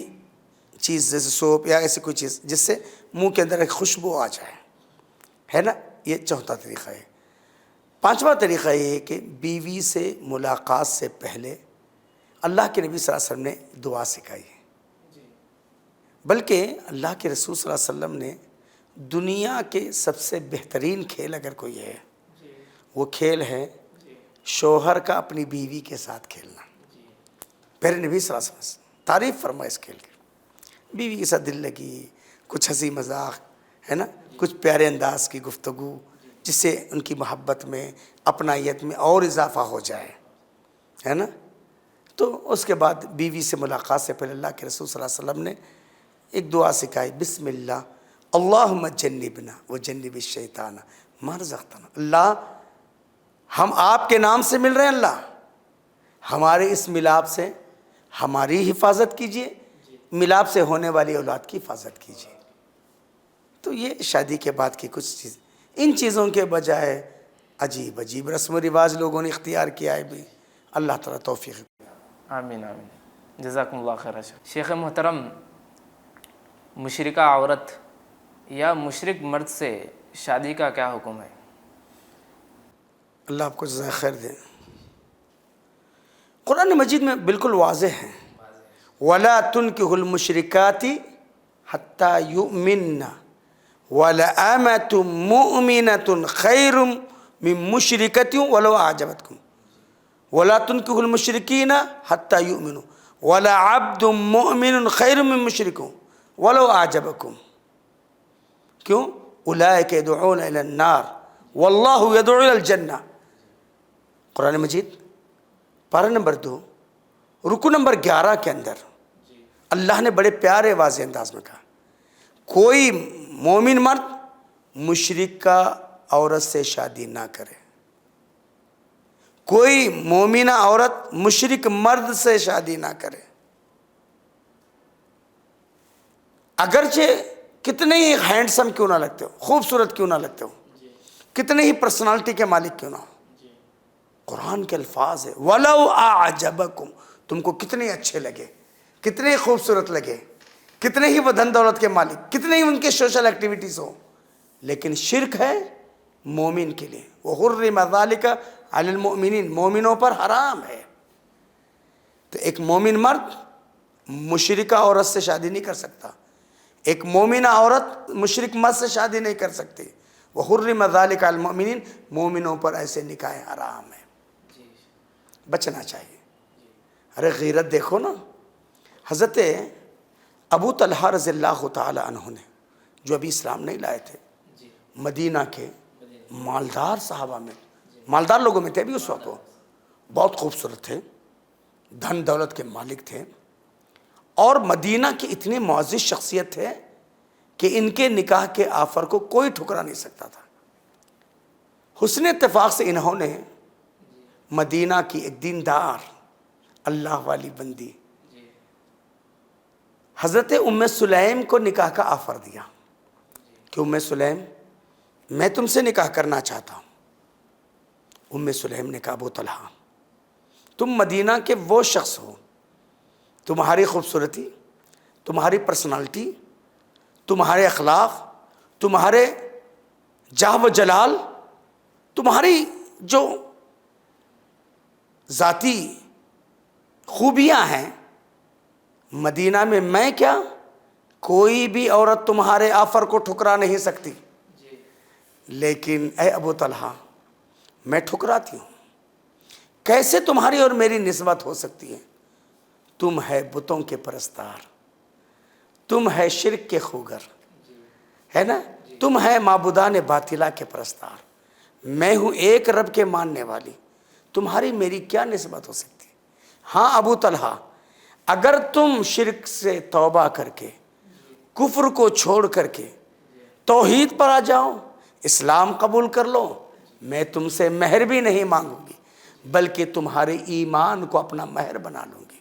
چیز جیسے سوپ یا ایسی کوئی چیز جس سے منہ کے اندر ایک خوشبو آ جائے ہے نا. یہ چوتھا طریقہ ہے. پانچواں طریقہ یہ ہے کہ بیوی سے ملاقات سے پہلے اللہ کے نبی صلی اللہ علیہ وسلم نے دعا سکھائی ہے. بلکہ اللہ کے رسول صلی اللہ علیہ وسلم نے دنیا کے سب سے بہترین کھیل اگر کوئی ہے وہ کھیل ہے شوہر کا اپنی بیوی کے ساتھ کھیلنا. پیارے نبی صلی اللہ علیہ وسلم تعریف فرمائے اس کھیل کی. بیوی کے ساتھ دل لگی، کچھ ہنسی مذاق ہے نا، کچھ پیارے انداز کی گفتگو جس سے ان کی محبت میں اپنائیت میں اور اضافہ ہو جائے ہے نا. تو اس کے بعد بیوی سے ملاقات سے پہلے اللہ کے رسول صلی اللہ علیہ وسلم نے ایک دعا سکھائی، بسم اللہ اللہم جنبنا وجنب الشیطان ما رزقتنا. اللہ ہم آپ کے نام سے مل رہے ہیں، اللہ ہمارے اس ملاپ سے ہماری حفاظت کیجئے، ملاپ سے ہونے والی اولاد کی حفاظت کیجئے. تو یہ شادی کے بعد کی کچھ چیز. ان چیزوں کے بجائے عجیب عجیب رسم و رواج لوگوں نے اختیار کیا ہے بھی. اللہ تعالیٰ توفیق. آمین آمین. جزاکم اللہ خیر. شیخ محترم، مشرکہ عورت یا مشرک مرد سے شادی کا کیا حکم ہے؟ اللہ آپ کو جزائے خیر دے. قرآن مجید میں بالکل واضح ہے، وَلَا تُنْكِحُ الْمُشْرِكَاتِ حَتَّى يُؤْمِنَّ وَلَأَمَةٌ مُؤْمِنَةٌ خَيْرٌ مِّن مُشْرِكَةٍ وَلَوْ أَعْجَبَتْكُمْ وَلَا تُنْكِحُ الْمُشْرِكِينَ حَتَّى يُؤْمِنُوا وَلَعَبْدٌ مُؤْمِنٌ خَيْرٌ مِّن مُشْرِكٍ وَلَوْ أَعْجَبَكُمْ. کیوں؟ اولئک یدعون الی النار واللہ یدعو الی الجنہ. قرآن مجید پارہ نمبر 2 رکو نمبر 11 کے اندر اللہ نے بڑے پیارے واضح انداز میں کہا کوئی مومن مرد مشرکہ عورت سے شادی نہ کرے، کوئی مومنہ عورت مشرک مرد سے شادی نہ کرے، اگرچہ کتنے ہی ہینڈسم کیوں نہ لگتے ہو، خوبصورت کیوں نہ لگتے ہو، کتنے ہی پرسنالٹی کے مالک کیوں نہ ہو. قرآن کے الفاظ ہے وَلَوْ أَعْجَبَكُمْ، تم کو کتنے اچھے لگے، کتنے ہی خوبصورت لگے، کتنے ہی وہ دھن دولت کے مالک، کتنے ہی ان کے سوشل ایکٹیویٹیز ہو، لیکن شرک ہے مومن کے لیے. وَحُرِّمَ ذَلِكَ عَلَى الْمُؤْمِنِينَ، مومنوں پر حرام ہے. تو ایک مومن مرد مشرکہ عورت سے شادی نہیں کر سکتا. ایک مومنہ عورت مشرک مرد سے شادی نہیں کر سکتی. وَحُرِّمَ ذَلِكَ عَلَى الْمُؤْمِنِينَ، مومنوں پر ایسے نکاح حرام ہے. بچنا چاہیے. ارے غیرت دیکھو نا. حضرت ابو طلحہ رضی اللہ تعالی عنہ نے جو ابھی اسلام نہیں لائے تھے، مدینہ کے مالدار صحابہ میں، مالدار لوگوں میں تھے ابھی اس وقت. وہ بہت خوبصورت تھے، دھن دولت کے مالک تھے، اور مدینہ کی اتنی معزز شخصیت تھے کہ ان کے نکاح کے آفر کو کوئی ٹھکرا نہیں سکتا تھا. حسن اتفاق سے انہوں نے مدینہ کی ایک دیندار اللہ والی بندی حضرت ام سلیم کو نکاح کا آفر دیا کہ ام سلیم میں تم سے نکاح کرنا چاہتا ہوں. ام سلیم نے کہا ابو طلحہ تم مدینہ کے وہ شخص ہو، تمہاری خوبصورتی، تمہاری پرسنالٹی، تمہارے اخلاق، تمہارے جاہ و جلال، تمہاری جو ذاتی خوبیاں ہیں، مدینہ میں کیا کوئی بھی عورت تمہارے آفر کو ٹھکرا نہیں سکتی. لیکن اے ابو طلحہ میں ٹھکراتی ہوں. کیسے تمہاری اور میری نسبت ہو سکتی ہے؟ تم ہے بتوں کے پرستار، تم ہے شرک کے خوگر، ہے نا، تم ہے معبودان باطلہ کے پرستار، میں ہوں ایک رب کے ماننے والی. تمہاری میری کیا نسبت ہو سکتی؟ ہاں ابو طلحہ اگر تم شرک سے توبہ کر کے، کفر کو چھوڑ کر کے توحید پر آ جاؤ، اسلام قبول کر لو، میں تم سے مہر بھی نہیں مانگوں گی بلکہ تمہارے ایمان کو اپنا مہر بنا لوں گی.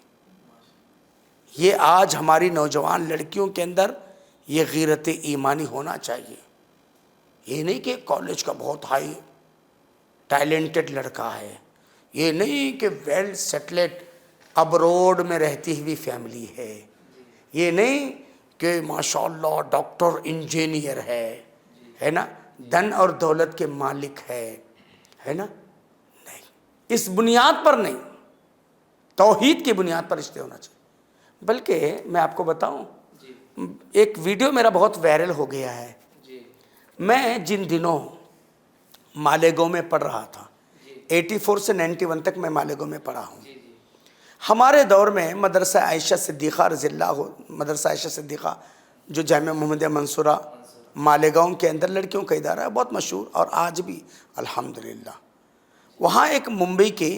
یہ آج ہماری نوجوان لڑکیوں کے اندر یہ غیرت ایمانی ہونا چاہیے. یہ نہیں کہ کالج کا بہت ہائی ٹیلنٹڈ لڑکا ہے، یہ نہیں کہ ویل سیٹلڈ ابروڈ میں رہتی ہوئی فیملی ہے، یہ نہیں کہ ماشاءاللہ ڈاکٹر انجینئر ہے نا، دھن اور دولت کے مالک ہے نا. نہیں، اس بنیاد پر نہیں، توحید کی بنیاد پر رشتے ہونا چاہیے. بلکہ میں آپ کو بتاؤں ایک ویڈیو میرا بہت وائرل ہو گیا ہے. میں جن دنوں مالیگاؤں میں پڑھ رہا تھا، 84 سے 91 تک میں مالیگاؤں میں پڑھا ہوں. ہمارے دور میں مدرسہ عائشہ صدیقہ رضی اللہ، مدرسہ عائشہ صدیقہ جو جامعہ محمدیہ منصورہ مالیگاؤں کے اندر لڑکیوں کا ادارہ ہے، بہت مشہور، اور آج بھی الحمدللہ. وہاں ایک ممبئی کے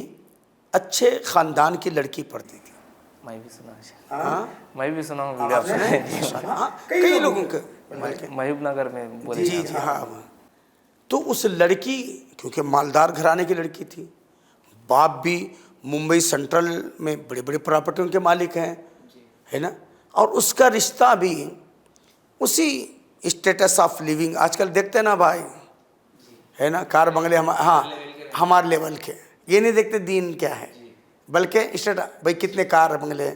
اچھے خاندان کی لڑکی پڑھتی تھی. میں بھی سنا ہوں ویڈیو آپ ہاں کئی لوگوں کے محبوب نگر میں بولی. جی ہاں. تو اس لڑکی کیونکہ مالدار گھرانے کی لڑکی تھی، باپ بھی ممبئی سینٹرل میں بڑے بڑے پراپرٹیوں کے مالک ہیں، ہے نا، اور اس کا رشتہ بھی اسی اسٹیٹس آف لیونگ آج کل دیکھتے نا بھائی، ہے نا، کار بنگلے ہاں ہمارے لیول کے، یہ نہیں دیکھتے دین کیا ہے بلکہ اسٹیٹس، بھائی کتنے کار بنگلے،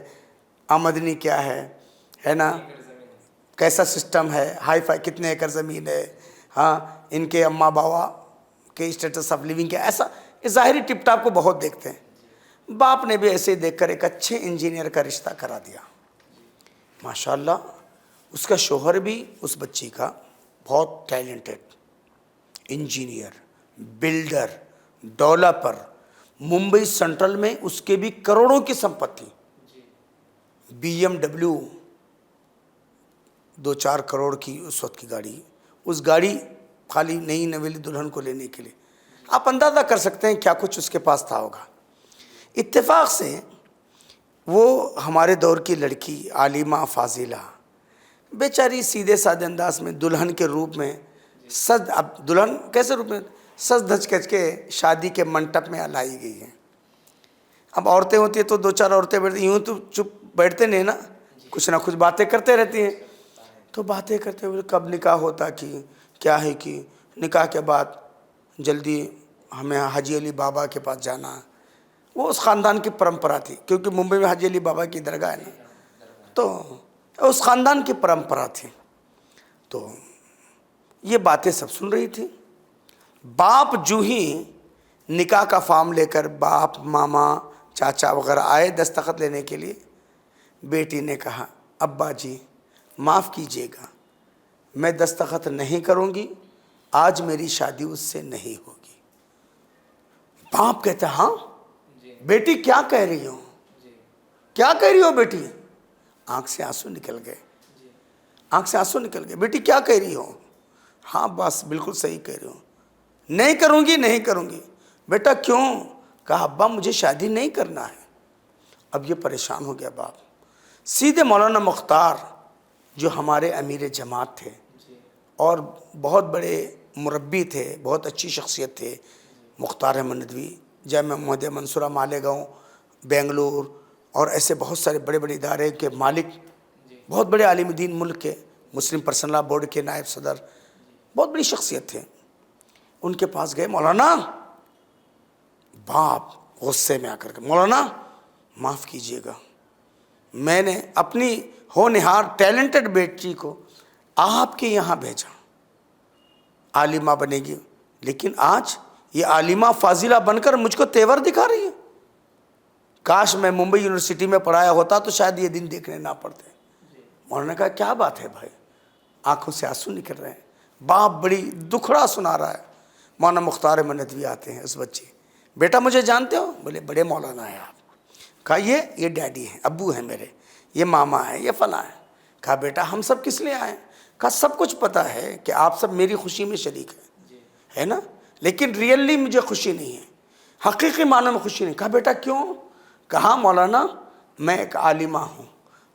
آمدنی کیا ہے نا، کیسا سسٹم ہے، ہائی فائی، کتنے ایکڑ زمین ہے، ہاں ان کے اماں باوا کے اسٹیٹس آف لیونگ کیا، ایسا ظاہری ٹپ ٹاپ کو بہت دیکھتے ہیں. باپ نے بھی ایسے ہی دیکھ کر ایک اچھے انجینئر کا رشتہ کرا دیا. ماشاءاللہ اس کا شوہر بھی اس بچی کا بہت talented engineer, builder, developer, Mumbai central میں اس کے بھی کروڑوں کی سمپتی، BMW 2-4 کروڑ کی اس وقت کی گاڑی، اس گاڑی خالی نئی نویلی دلہن کو لینے کے لیے، آپ اندازہ کر سکتے ہیں کیا کچھ اس کے پاس تھا ہوگا. اتفاق سے وہ ہمارے دور کی لڑکی عالمہ فاضلہ بیچاری سیدھے سادے انداز میں دلہن کے روپ میں اب دلہن کیسے روپ میں سج دھج کر کے شادی کے منٹپ میں لائی گئی ہے. اب عورتیں ہوتی ہیں تو 2-4 عورتیں بیٹھتی، یوں تو چپ بیٹھتے نہیں نا، کچھ نہ کچھ باتیں کرتے رہتی ہیں. تو باتیں کرتے ہوئے کب نکاح ہوتا کہ کیا ہے کہ نکاح کے بعد جلدی ہمیں حاجی علی بابا کے پاس جانا. وہ اس خاندان کی پرمپرا تھی، کیونکہ ممبئی میں حاجی علی بابا کی درگاہ ہے نا، تو اس خاندان کی پرمپرا تھی. تو یہ باتیں سب سن رہی تھی. باپ جو ہی نکاح کا فارم لے کر، باپ ماما چاچا وغیرہ آئے دستخط لینے کے لیے، بیٹی نے کہا ابا جی معاف کیجیے گا، میں دستخط نہیں کروں گی، آج میری شادی اس سے نہیں ہوگی۔ باپ کہتا ہے ہاں بیٹی کیا کہہ رہی ہو، کیا کہہ رہی ہو بیٹی؟ آنکھ سے آنسو نکل گئے، آنکھ سے آنسو نکل گئے۔ بیٹی کیا کہہ رہی ہو؟ ہاں بس بالکل صحیح کہہ رہی ہوں، نہیں کروں گی نہیں کروں گی۔ بیٹا کیوں؟ کہا ابا مجھے شادی نہیں کرنا ہے۔ اب یہ پریشان ہو گیا باپ۔ سیدھے مولانا مختار جو ہمارے امیر جماعت تھے اور بہت بڑے مربی تھے، بہت اچھی شخصیت تھے، مختار احمد ندوی، جامعہ محمدیہ منصورہ مالیگاؤں بنگلور اور ایسے بہت سارے بڑے بڑے ادارے کے مالک، بہت بڑے عالم دین ملک کے، مسلم پرسنل لاء بورڈ کے نائب صدر، بہت بڑی شخصیت تھے۔ ان کے پاس گئے، مولانا، باپ غصے میں آ کر کے، مولانا معاف کیجیے گا، میں نے اپنی ہونہار ٹیلنٹڈ بیٹی کو آپ کے یہاں بھیجا، عالمہ بنے گی، لیکن آج یہ عالمہ فاضلہ بن کر مجھ کو تیور دکھا رہی ہے۔ کاش میں ممبئی یونیورسٹی میں پڑھایا ہوتا تو شاید یہ دن دیکھنے نہ پڑتے۔ مولانا نے کہا کیا بات ہے بھائی؟ آنکھوں سے آنسو نکل رہے ہیں، باپ بڑی دکھڑا سنا رہا ہے۔ مولانا مختار احمد ندوی آتے ہیں، اس بچے، بیٹا مجھے جانتے ہو؟ بولے بڑے مولانا ہیں آپ۔ کہا یہ ڈیڈی ہیں، ابو ہیں میرے، یہ ماما ہے، یہ فلاں ہے۔ کہا بیٹا ہم سب کس لیے آئے؟ کہا سب کچھ پتہ ہے کہ آپ سب میری خوشی میں شریک ہیں، ہے نا، لیکن ریئلی مجھے خوشی نہیں ہے، حقیقی معنی میں خوشی نہیں۔ کہا بیٹا کیوں؟ کہا مولانا میں ایک عالمہ ہوں،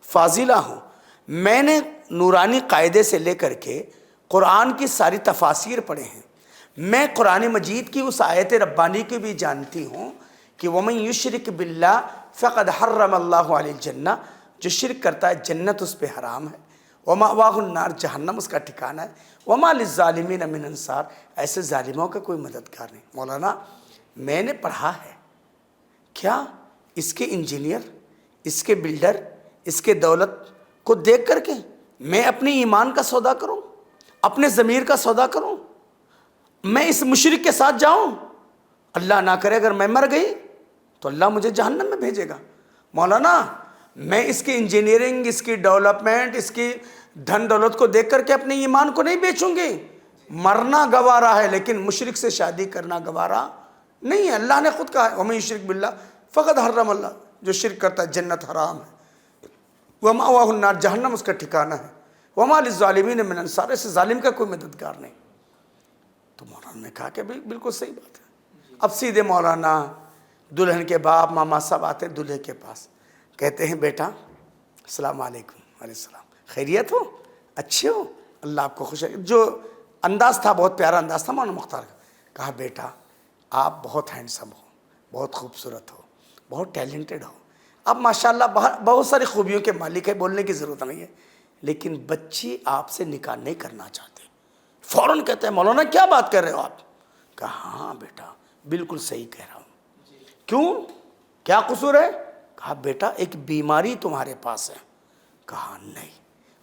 فاضلہ ہوں، میں نے نورانی قاعدے سے لے کر کے قرآن کی ساری تفاسیر پڑھے ہیں، میں قرآن مجید کی اس آیت ربانی کی بھی جانتی ہوں کہ وَمَن يُشْرِكْ بِاللَّهِ فَقَدْ حَرَّمَ اللَّهُ عَلَيْهِ الْجَنَّةَ، جو شرک کرتا ہے جنت اس پہ حرام ہے، وَمَأْوَاهُ النَّارُ جہنم اس کا ٹھکانہ ہے، وَمَا لِلظَّالِمِينَ مِنْ أَنصَارٍ، ایسے ظالموں کا کوئی مددگار نہیں۔ مولانا میں نے پڑھا ہے، کیا اس کے انجینئر، اس کے بلڈر، اس کے دولت کو دیکھ کر کے میں اپنے ایمان کا سودا کروں، اپنے ضمیر کا سودا کروں، میں اس مشرک کے ساتھ جاؤں؟ اللہ نہ کرے اگر میں مر گئی تو اللہ مجھے جہنم میں بھیجے گا۔ مولانا میں اس کی انجینئرنگ، اس کی ڈیولپمنٹ، اس کی دھن دولت کو دیکھ کر کے اپنے ایمان کو نہیں بیچوں گی۔ مرنا گوارا ہے لیکن مشرک سے شادی کرنا گوارا نہیں ہے۔ اللہ نے خود کہا ہے وَمَن يُشْرِكْ بِاللَّهِ فَقَدْ حَرَّمَ اللَّهُ، جو شرک کرتا ہے جنت حرام ہے، وَمَأْوَاهُ النَّارُ جہنم اس کا ٹھکانہ ہے، وَمَا لِلظَّالِمِينَ مِنْ أَنصَارٍ، اس ظالم کا کوئی مددگار نہیں۔ تو مولانا نے کہا کہ بالکل صحیح بات ہے۔ اب سیدھے مولانا دلہن کے باپ ماما سب آتے دلہے کے پاس، کہتے ہیں بیٹا السلام علیکم۔ علیہ السلام، خیریت ہو؟ اچھے ہو؟ اللہ آپ کو خوش ہے۔ جو انداز تھا بہت پیارا انداز تھا مولانا مختار کا۔ کہا بیٹا آپ بہت ہینڈسم ہو، بہت خوبصورت ہو، بہت ٹیلنٹڈ ہو، آپ ماشاءاللہ بہت ساری خوبیوں کے مالک ہے، بولنے کی ضرورت نہیں ہے، لیکن بچی آپ سے نکاح نہیں کرنا چاہتے۔ فوراً کہتے ہیں مولانا کیا بات کر رہے ہو آپ؟ کہا ہاں بیٹا بالکل صحیح کہہ رہا ہوں۔ کیوں؟ کیا قصور ہے؟ کہا بیٹا ایک بیماری تمہارے پاس ہے۔ کہا نہیں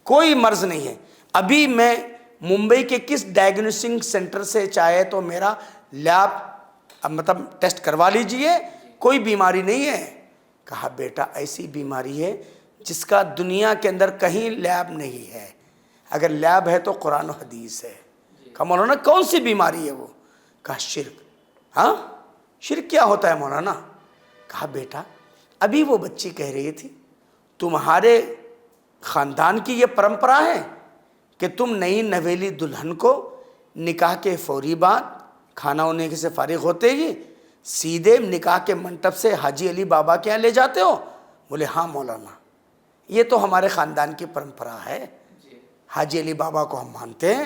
کوئی مرض نہیں ہے، ابھی میں ممبئی کے کس ڈائگنوسٹک سینٹر سے چاہے تو میرا لیب مطلب ٹیسٹ کروا لیجئے، کوئی بیماری نہیں ہے۔ کہا بیٹا ایسی بیماری ہے جس کا دنیا کے اندر کہیں لیب نہیں ہے، اگر لیب ہے تو قرآن و حدیث ہے۔ کہا مولانا کون سی بیماری ہے وہ؟ کہا شرک۔ ہاں شرک کیا ہوتا ہے مولانا؟ کہا بیٹا ابھی وہ بچی کہہ رہی تھی تمہارے خاندان کی یہ پرمپرا ہے کہ تم نئی نویلی دلہن کو نکاح کے فوری بعد کھانا ہونے سے فارغ ہوتے ہی سیدھے نکاح کے منٹپ سے حاجی علی بابا کے یہاں لے جاتے ہو؟ بولے ہاں مولانا یہ تو ہمارے خاندان کی پرمپرا ہے، حاجی علی بابا کو ہم مانتے ہیں،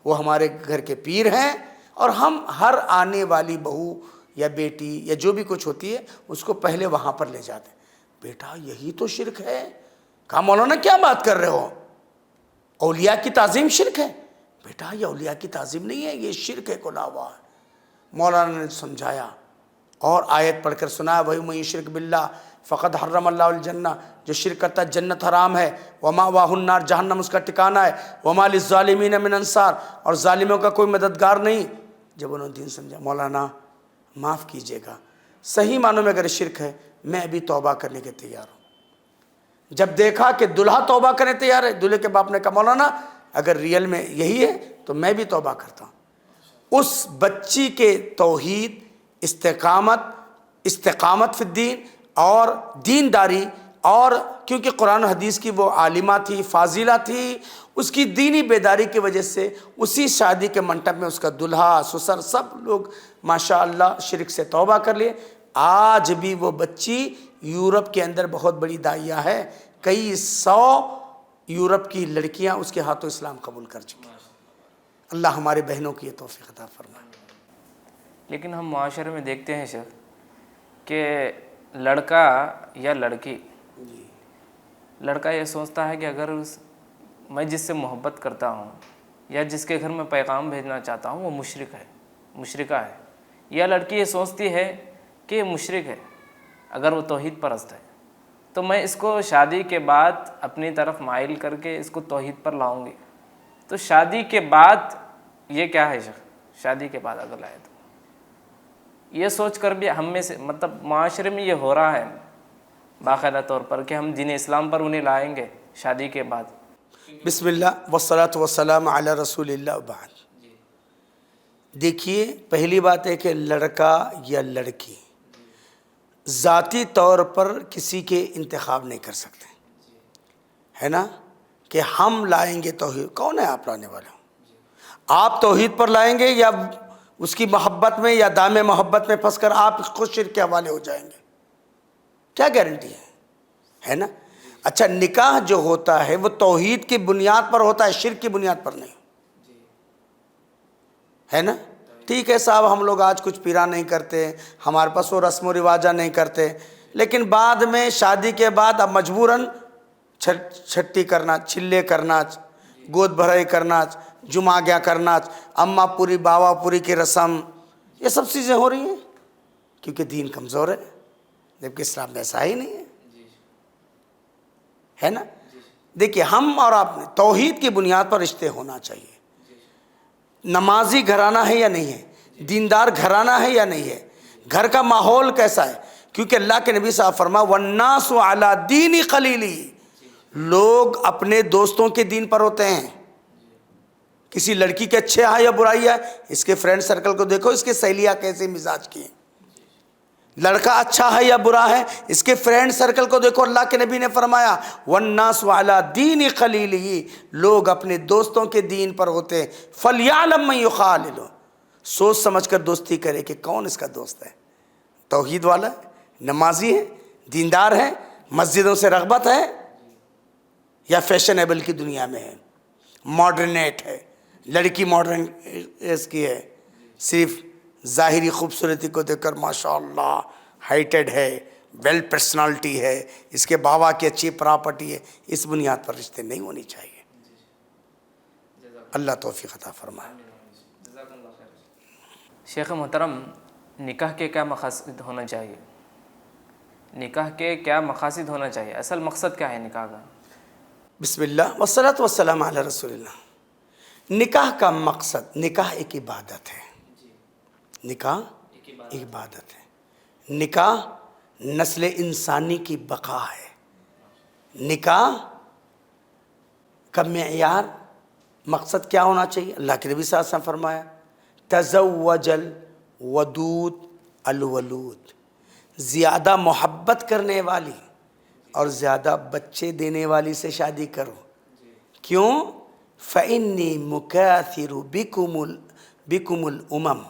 وہ ہمارے گھر کے پیر ہیں، اور ہم ہر آنے والی بہو یا بیٹی یا جو بھی کچھ ہوتی ہے اس کو پہلے وہاں پر لے جاتے ہیں۔ بیٹا یہی تو شرک ہے۔ کہا مولانا کیا بات کر رہے ہو؟ اولیاء کی تعظیم شرک ہے؟ بیٹا یہ اولیاء کی تعظیم نہیں ہے، یہ شرک ہے، کھلا ہوا ہے۔ مولانا نے سمجھایا اور آیت پڑھ کر سنایا وَمَن يُشْرِكْ بِاللَّهِ فَقَدْ حَرَّمَ اللَّهُ الْجَنَّةَ، جو شرک کرتا ہے جنت حرام ہے، وَمَأْوَاهُ النَّارُ جہنم اس کا ٹھکانہ ہے، وَمَا لِلظَّالِمِينَ مِنْ أَنصَارٍ، اور ظالموں کا کوئی مددگار نہیں۔ جب انہوں نے دین سمجھا، مولانا معاف کیجیے گا، صحیح معنوں میں اگر شرک ہے میں ابھی توبہ کرنے کے تیار ہوں، جب دیکھا کہ دلہا توبہ کرنے تیار ہے، دلہے کے باپ نے کہا مولانا اگر ریئل میں یہی ہے تو میں بھی توبہ کرتا ہوں۔ اس بچی کے توحید، استقامت فی الدین اور دینداری، اور کیونکہ قرآن و حدیث کی وہ عالمہ تھی، فاضلہ تھی، اس کی دینی بیداری کی وجہ سے اسی شادی کے منٹپ میں اس کا دلہا، سسر، سب لوگ ماشاءاللہ شرک سے توبہ کر لیے۔ آج بھی وہ بچی یورپ کے اندر بہت بڑی داعیہ ہے، کئی 100 یورپ کی لڑکیاں اس کے ہاتھوں اسلام قبول کر چکی ہیں۔ اللہ ہمارے بہنوں کی یہ توفیق عطا فرمائے۔ لیکن ہم معاشرے میں دیکھتے ہیں شیخ کہ لڑکا یا لڑکی، لڑکا یہ سوچتا ہے کہ اگر میں جس سے محبت کرتا ہوں یا جس کے گھر میں پیغام بھیجنا چاہتا ہوں وہ مشرک ہے، مشرکہ ہے، یا لڑکی یہ سوچتی ہے کہ یہ مشرک ہے اگر وہ توحید پرست ہے، تو میں اس کو شادی کے بعد اپنی طرف مائل کر کے اس کو توحید پر لاؤں گی۔ تو شادی کے بعد یہ کیا ہے شیخ؟ شادی کے بعد اگر لائے تو یہ سوچ کر بھی ہم میں سے مطلب معاشرے میں یہ ہو رہا ہے باقاعدہ طور پر کہ ہم دین اسلام پر انہیں لائیں گے شادی کے بعد۔ بسم اللہ والصلاۃ والسلام علی رسول اللہ وبعد۔ دیکھیے پہلی بات ہے کہ لڑکا یا لڑکی ذاتی طور پر کسی کے انتخاب نہیں کر سکتے، ہے نا، کہ ہم لائیں گے توحید۔ کون ہے آپ لانے والا؟ آپ توحید پر لائیں گے یا اس کی محبت میں یا دام محبت میں پھنس کر آپ خود شرک کے حوالے ہو جائیں گے؟ کیا گارنٹی ہے نا؟ اچھا نکاح جو ہوتا ہے وہ توحید کی بنیاد پر ہوتا ہے، شرک کی بنیاد پر نہیں، ہے نا؟ ٹھیک ہے صاحب ہم لوگ آج کچھ پیرا نہیں کرتے، ہمارے پاس وہ رسم و رواجہ نہیں کرتے، لیکن بعد میں شادی کے بعد اب مجبوراً چھٹی کرنا، چھلے کرنا، گود بھرائی کرنا، جمعہ گیا کرنا، اماں پوری باوا پوری کی رسم، یہ سب چیزیں ہو رہی ہیں کیونکہ دین کمزور ہے، جبکہ اسلام میں ایسا ہی نہیں ہے نا؟ دیکھیے ہم اور آپ نے توحید کی بنیاد پر رشتے ہونا چاہیے۔ نمازی گھرانہ ہے یا نہیں ہے؟ دیندار گھرانہ ہے یا نہیں ہے؟ گھر کا ماحول کیسا ہے؟ کیونکہ اللہ کے نبی صاحب فرمایا وَالنَّاسُ عَلَى دِينِ خَلِيلِهِ، لوگ اپنے دوستوں کے دین پر ہوتے ہیں۔ کسی لڑکی کے اچھے ہے یا برائی ہے، اس کے فرینڈ سرکل کو دیکھو، اس کے سہیلیاں کیسے مزاج کی ہیں۔ لڑکا اچھا ہے یا برا ہے، اس کے فرینڈ سرکل کو دیکھو، اللہ کے نبی نے فرمایا وَالنَّاسُ عَلَى دِينِ خَلِيلِهِ، لوگ اپنے دوستوں کے دین پر ہوتے ہیں۔ فَلْيَعْلَمْ مَنْ يُخَالِلُ، سوچ سمجھ کر دوستی کرے کہ کون اس کا دوست ہے، توحید والا ہے، نمازی ہے، دیندار ہے، مسجدوں سے رغبت ہے، یا فیشنیبل کی دنیا میں ہے، ماڈرنیٹ ہے، لڑکی ماڈرن اس کی ہے، صرف ظاہری خوبصورتی کو دیکھ کر ماشاءاللہ ہائٹڈ ہے، ویل پرسنالٹی ہے، اس کے بابا کی اچھی پراپرٹی ہے، اس بنیاد پر رشتے نہیں ہونے چاہیے۔ اللہ توفیق عطا فرمائے۔ شیخ محترم، نکاح کے کیا مقاصد ہونا چاہیے؟ نکاح کے کیا مقاصد ہونا چاہیے؟ اصل مقصد کیا ہے نکاح کا؟ بسم اللہ والصلاۃ والسلام علی رسول اللہ۔ نکاح کا مقصد، نکاح ایک عبادت ہے، نکاح ایک عبادت ہے، نکاح نسل انسانی کی بقا ہے۔ نکاح کا معیار، مقصد کیا ہونا چاہیے؟ اللہ کے نبی صلی اللہ علیہ وسلم فرمایا تزوج الودود الولود، زیادہ محبت کرنے والی اور زیادہ بچے دینے والی سے شادی کرو۔ کیوں؟ فَإِنِّي مُكَاثِرُ بِكُمُ الْأُمَمْ،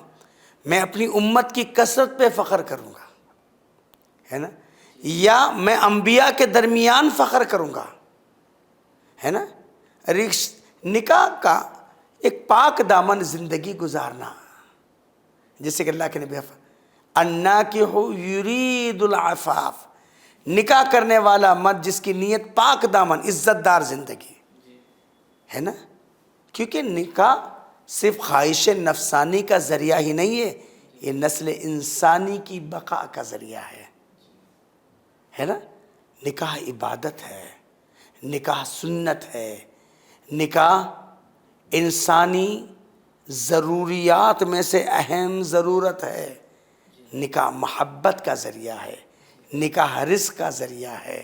میں اپنی امت کی کثرت پہ فخر کروں گا، ہے نا، یا میں انبیاء کے درمیان فخر کروں گا، ہے نا۔ نکاح کا ایک پاک دامن زندگی گزارنا، جیسے کہ اللہ کے نبی الناکح یرید العفاف، نکاح کرنے والا مرد جس کی نیت پاک دامن عزت دار زندگی، ہے نا۔ کیونکہ نکاح صرف خواہش نفسانی کا ذریعہ ہی نہیں ہے، یہ نسل انسانی کی بقا کا ذریعہ ہے نا۔ نکاح عبادت ہے، نکاح سنت ہے، نکاح انسانی ضروریات میں سے اہم ضرورت ہے، نکاح محبت کا ذریعہ ہے، نکاح رزق کا ذریعہ ہے،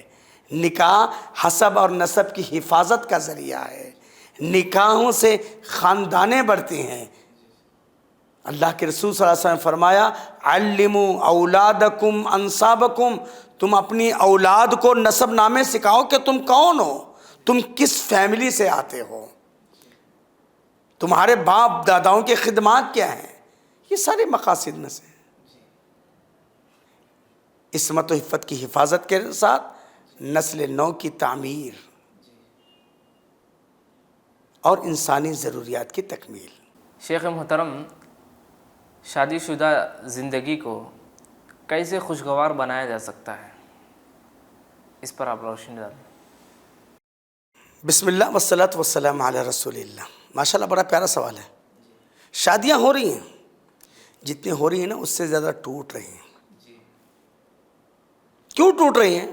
نکاح حسب اور نسب کی حفاظت کا ذریعہ ہے، نکاحوں سے خاندانیں بڑھتی ہیں۔ اللہ کے رسول صلی اللہ علیہ وسلم نے فرمایا علموا اولادکم انسابکم، تم اپنی اولاد کو نسب نامے سکھاؤ کہ تم کون ہو، تم کس فیملی سے آتے ہو، تمہارے باپ داداؤں کی خدمات کیا ہیں، یہ سارے مقاصد میں سے ہیں۔ عصمت و عفت کی حفاظت کے ساتھ نسل نو کی تعمیر اور انسانی ضروریات کی تکمیل۔ شیخ محترم، شادی شدہ زندگی کو کیسے خوشگوار بنایا جا سکتا ہے، اس پر آپ روشنی ڈالیں۔ بسم اللہ والصلاۃ والسلام علی رسول اللہ۔ ماشاءاللہ بڑا پیارا سوال ہے۔ شادیاں ہو رہی ہیں، جتنی ہو رہی ہیں نا اس سے زیادہ ٹوٹ رہی ہیں۔ کیوں ٹوٹ رہی ہیں؟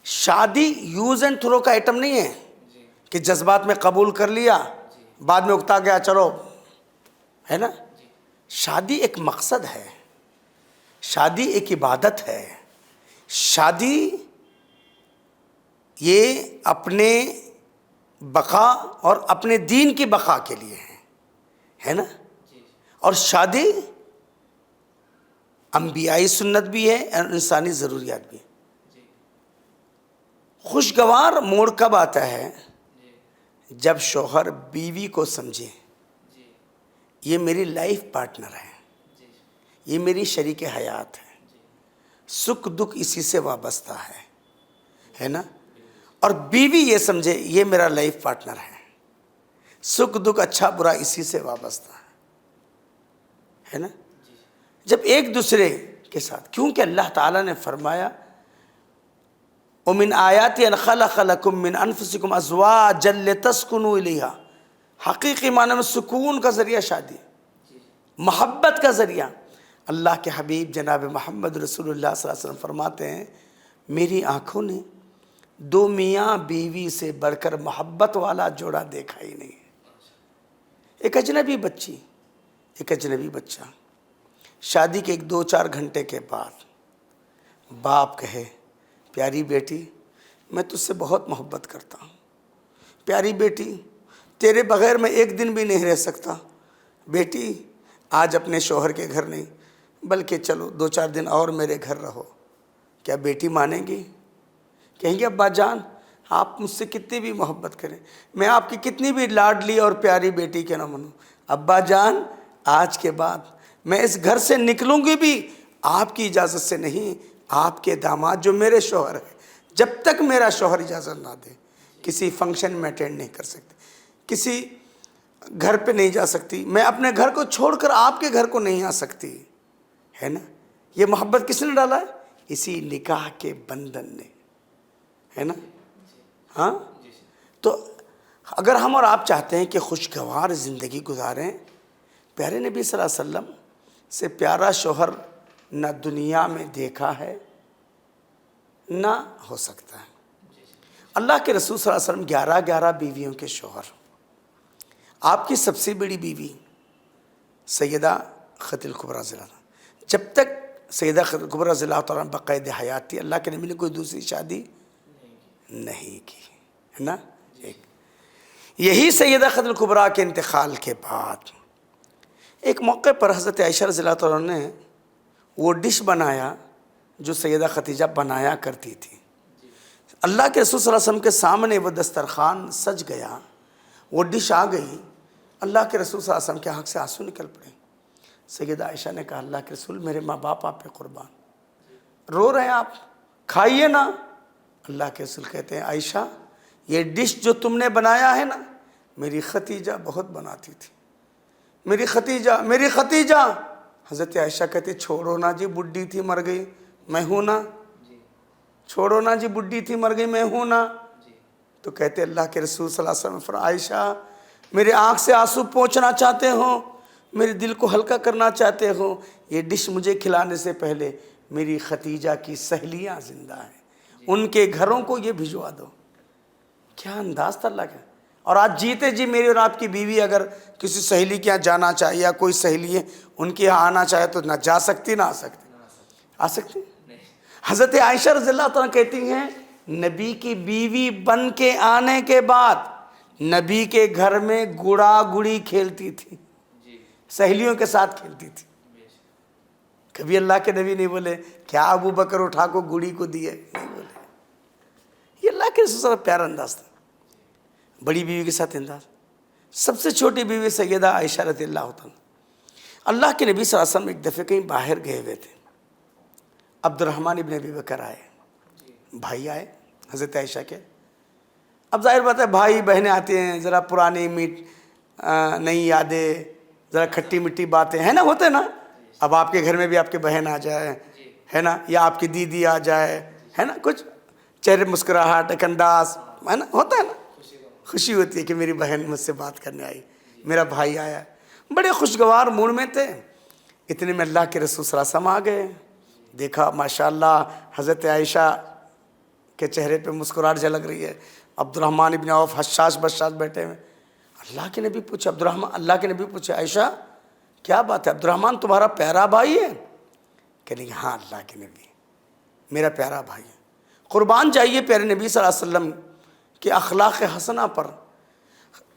شادی یوز اینڈ تھرو کا آئٹم نہیں ہے کہ جذبات میں قبول کر لیا بعد میں اکتا گیا چلو، ہے نا۔ شادی ایک مقصد ہے، شادی ایک عبادت ہے، شادی یہ اپنے بقا اور اپنے دین کی بقا کے لیے ہے نا۔ اور شادی انبیائی سنت بھی ہے اور انسانی ضروریات بھی ہے۔ خوشگوار موڑ کب آتا ہے؟ جب شوہر بیوی کو سمجھے یہ میری لائف پارٹنر ہے، یہ میری شریک حیات ہے، سکھ دکھ اسی سے وابستہ ہے نا۔ اور بیوی یہ سمجھے یہ میرا لائف پارٹنر ہے، سکھ دکھ اچھا برا اسی سے وابستہ ہے نا۔ جب ایک دوسرے کے ساتھ، کیونکہ اللہ تعالیٰ نے فرمایا وَمِنْ آيَاتِ أَنْ خَلَقَ لَكُم مِّنْ أَنفُسِكُمْ أَزْوَاجًا لِتَسْكُنُوا إِلَيْهَا۔ حقیقی معنی میں سکون کا ذریعہ شادی، محبت کا ذریعہ۔ اللہ کے حبیب جناب محمد رسول اللہ صلی اللہ علیہ وسلم فرماتے ہیں میری آنکھوں نے دو میاں بیوی سے بڑھ کر محبت والا جوڑا دیکھا ہی نہیں ہے۔ ایک اجنبی بچی، ایک اجنبی بچہ، شادی کے 2-4 گھنٹے کے بعد باپ کہے پیاری بیٹی میں تجھ سے بہت محبت کرتا ہوں، پیاری بیٹی تیرے بغیر میں ایک دن بھی نہیں رہ سکتا، بیٹی آج اپنے شوہر کے گھر نہیں بلکہ چلو 2-4 دن اور میرے گھر رہو، کیا بیٹی مانیں گی؟ کہیں گے ابا جان آپ مجھ سے کتنی بھی محبت کریں، میں آپ کی کتنی بھی لاڈلی اور پیاری بیٹی کے نہ بنوں، ابا جان آج کے بعد میں اس گھر سے نکلوں گی بھی آپ کی اجازت سے نہیں، آپ کے داماد جو میرے شوہر ہیں جب تک میرا شوہر اجازت نہ دے کسی فنکشن میں اٹینڈ نہیں کر سکتے، کسی گھر پہ نہیں جا سکتی، میں اپنے گھر کو چھوڑ کر آپ کے گھر کو نہیں آ سکتی، ہے نا۔ یہ محبت کس نے ڈالا ہے؟ اسی نکاح کے بندھن نے، ہے نا۔ ہاں تو اگر ہم اور آپ چاہتے ہیں کہ خوشگوار زندگی گزاریں، پیارے نبی صلی اللہ علیہ وسلم سے پیارا شوہر نہ دنیا میں دیکھا ہے نہ ہو سکتا ہے۔ اللہ کے رسول صلی اللہ علیہ وسلم 11 بیویوں کے شوہر، آپ کی سب سے بڑی بیوی سیدہ خدیجہ کبریٰ رضی اللہ عنہا، جب تک سیدہ خدیجہ کبریٰ رضی اللہ عنہا بقید حیات تھی اللہ کے نبی نے کوئی دوسری شادی نہیں کی، ہے نا۔ یہی سیدہ خدیجہ کبریٰ کے انتقال کے بعد ایک موقع پر حضرت عائشہ رضی اللہ عنہا نے وہ ڈش بنایا جو سیدہ خدیجہ بنایا کرتی تھی۔ اللہ کے رسول صلی اللہ علیہ وسلم کے سامنے وہ دسترخوان سج گیا، وہ ڈش آ گئی، اللہ کے رسول صلی اللہ علیہ وسلم کے آنکھ سے آنسو نکل پڑے۔ سیدہ عائشہ نے کہا اللہ کے رسول میرے ماں باپ آپ پہ قربان، رو رہے ہیں آپ، کھائیے نا۔ اللہ کے رسول کہتے ہیں عائشہ یہ ڈش جو تم نے بنایا ہے نا میری خدیجہ بہت بناتی تھی، میری خدیجہ۔ حضرت عائشہ کہتے چھوڑو نا جی بڈھی تھی مر گئی میں ہوں نا، چھوڑو نا جی بڈھی تھی مر گئی میں ہوں نا۔ تو کہتے اللہ کے رسول صلی اللہ علیہ وسلم فرمایا عائشہ میرے آنکھ سے آنسو پونچھنا چاہتے ہو، میرے دل کو ہلکا کرنا چاہتے ہو، یہ ڈش مجھے کھلانے سے پہلے میری خدیجہ کی سہیلیاں زندہ ہیں، ان کے گھروں کو یہ بھجوا دو۔ کیا انداز تھا اللہ کا۔ اور آج جیتے جی میری اور آپ کی بیوی اگر کسی سہیلی کے یہاں جانا چاہے یا کوئی سہیلی ہے ان کے یہاں آنا چاہے تو نہ جا سکتی نہ آ سکتی، آ سکتی۔ حضرت عائشہ رضی اللہ عنہا کہتی ہیں نبی کی بیوی بن کے آنے کے بعد نبی کے گھر میں گڑا گڑی کھیلتی تھی، سہیلیوں کے ساتھ کھیلتی تھی۔ کبھی اللہ کے نبی نہیں بولے کیا ابو بکر اٹھا کو گڑی کو دیے، نہیں بولے۔ یہ اللہ کے رسول صلی اللہ علیہ وسلم پیارا انداز تھا، بڑی بیوی کے ساتھ انداز۔ سب سے چھوٹی بیوی سیدہ عائشہ رضی اللہ عنہا۔ اللہ کے نبی صلی اللہ علیہ وسلم ایک دفعہ کہیں باہر گئے ہوئے تھے، عبد الرحمن ابن ابی بکر آئے، بھائی آئے حضرت عائشہ کے۔ اب ظاہر بات ہے بھائی بہنیں آتے ہیں، ذرا پرانی نئی یادیں، ذرا کھٹی مٹی باتیں ہیں نا، ہوتے ہیں نا۔ اب آپ کے گھر میں بھی آپ کے بہن آ جائے ہے نا، یا آپ کی دیدی آ جائے ہے نا، کچھ چہرے مسکراہٹ ایک انداز ہے نا، ہوتا ہے نا، خوشی ہوتی ہے کہ میری بہن مجھ سے بات کرنے آئی، میرا بھائی آیا۔ بڑے خوشگوار موڈ میں تھے، اتنے میں اللہ کے رسول صلی اللہ علیہ وسلم آ گئے۔ دیکھا ماشاءاللہ حضرت عائشہ کے چہرے پہ مسکراہٹ جھلک رہی ہے، عبد الرحمن ابن عوف حشاش بشاش بیٹھے ہوئے۔ اللہ کے نبی پوچھے اللہ کے نبی پوچھے عائشہ کیا بات ہے، عبد الرحمن تمہارا پیارا بھائی ہے؟ کہنے لگے ہاں اللہ کے نبی میرا پیارا بھائی ہے۔ قربان جائیے پیارے نبی صلی اللہ علیہ وسلم کے اخلاق حسنہ پر،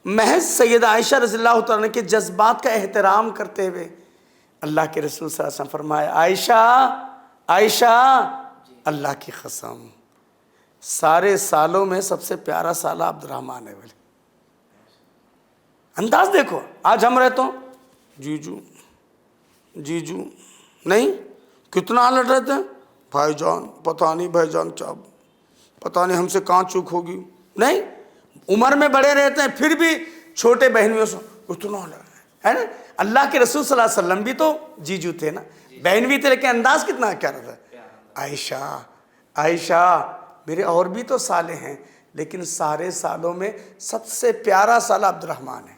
محض سیدہ عائشہ رضی اللہ تعالیٰ کے جذبات کا احترام کرتے ہوئے اللہ کے رسول صلی اللہ علیہ وسلم فرمایا عائشہ اللہ کی قسم سارے سالوں میں سب سے پیارا سالہ عبد الرحمن ہے۔ بولے انداز دیکھو، آج ہم رہتے ہوں جیجو نہیں، کتنا لڑ رہے تھے بھائی جان، پتہ نہیں بھائی جان کیا، پتہ نہیں ہم سے کہاں چوک ہوگی، نہیں عمر میں بڑے رہتے ہیں پھر بھی چھوٹے بہنویوں سے اتنا لڑ رہے ہے نا۔ اللہ کے رسول صلی اللہ علیہ وسلم بھی تو جیجو تھے نا، بہن بھی تھے، لیکن انداز کتنا کیا رہتا ہے۔ عائشہ میرے اور بھی تو سالے ہیں، لیکن سارے سالوں میں سب سے پیارا سالہ عبد الرحمن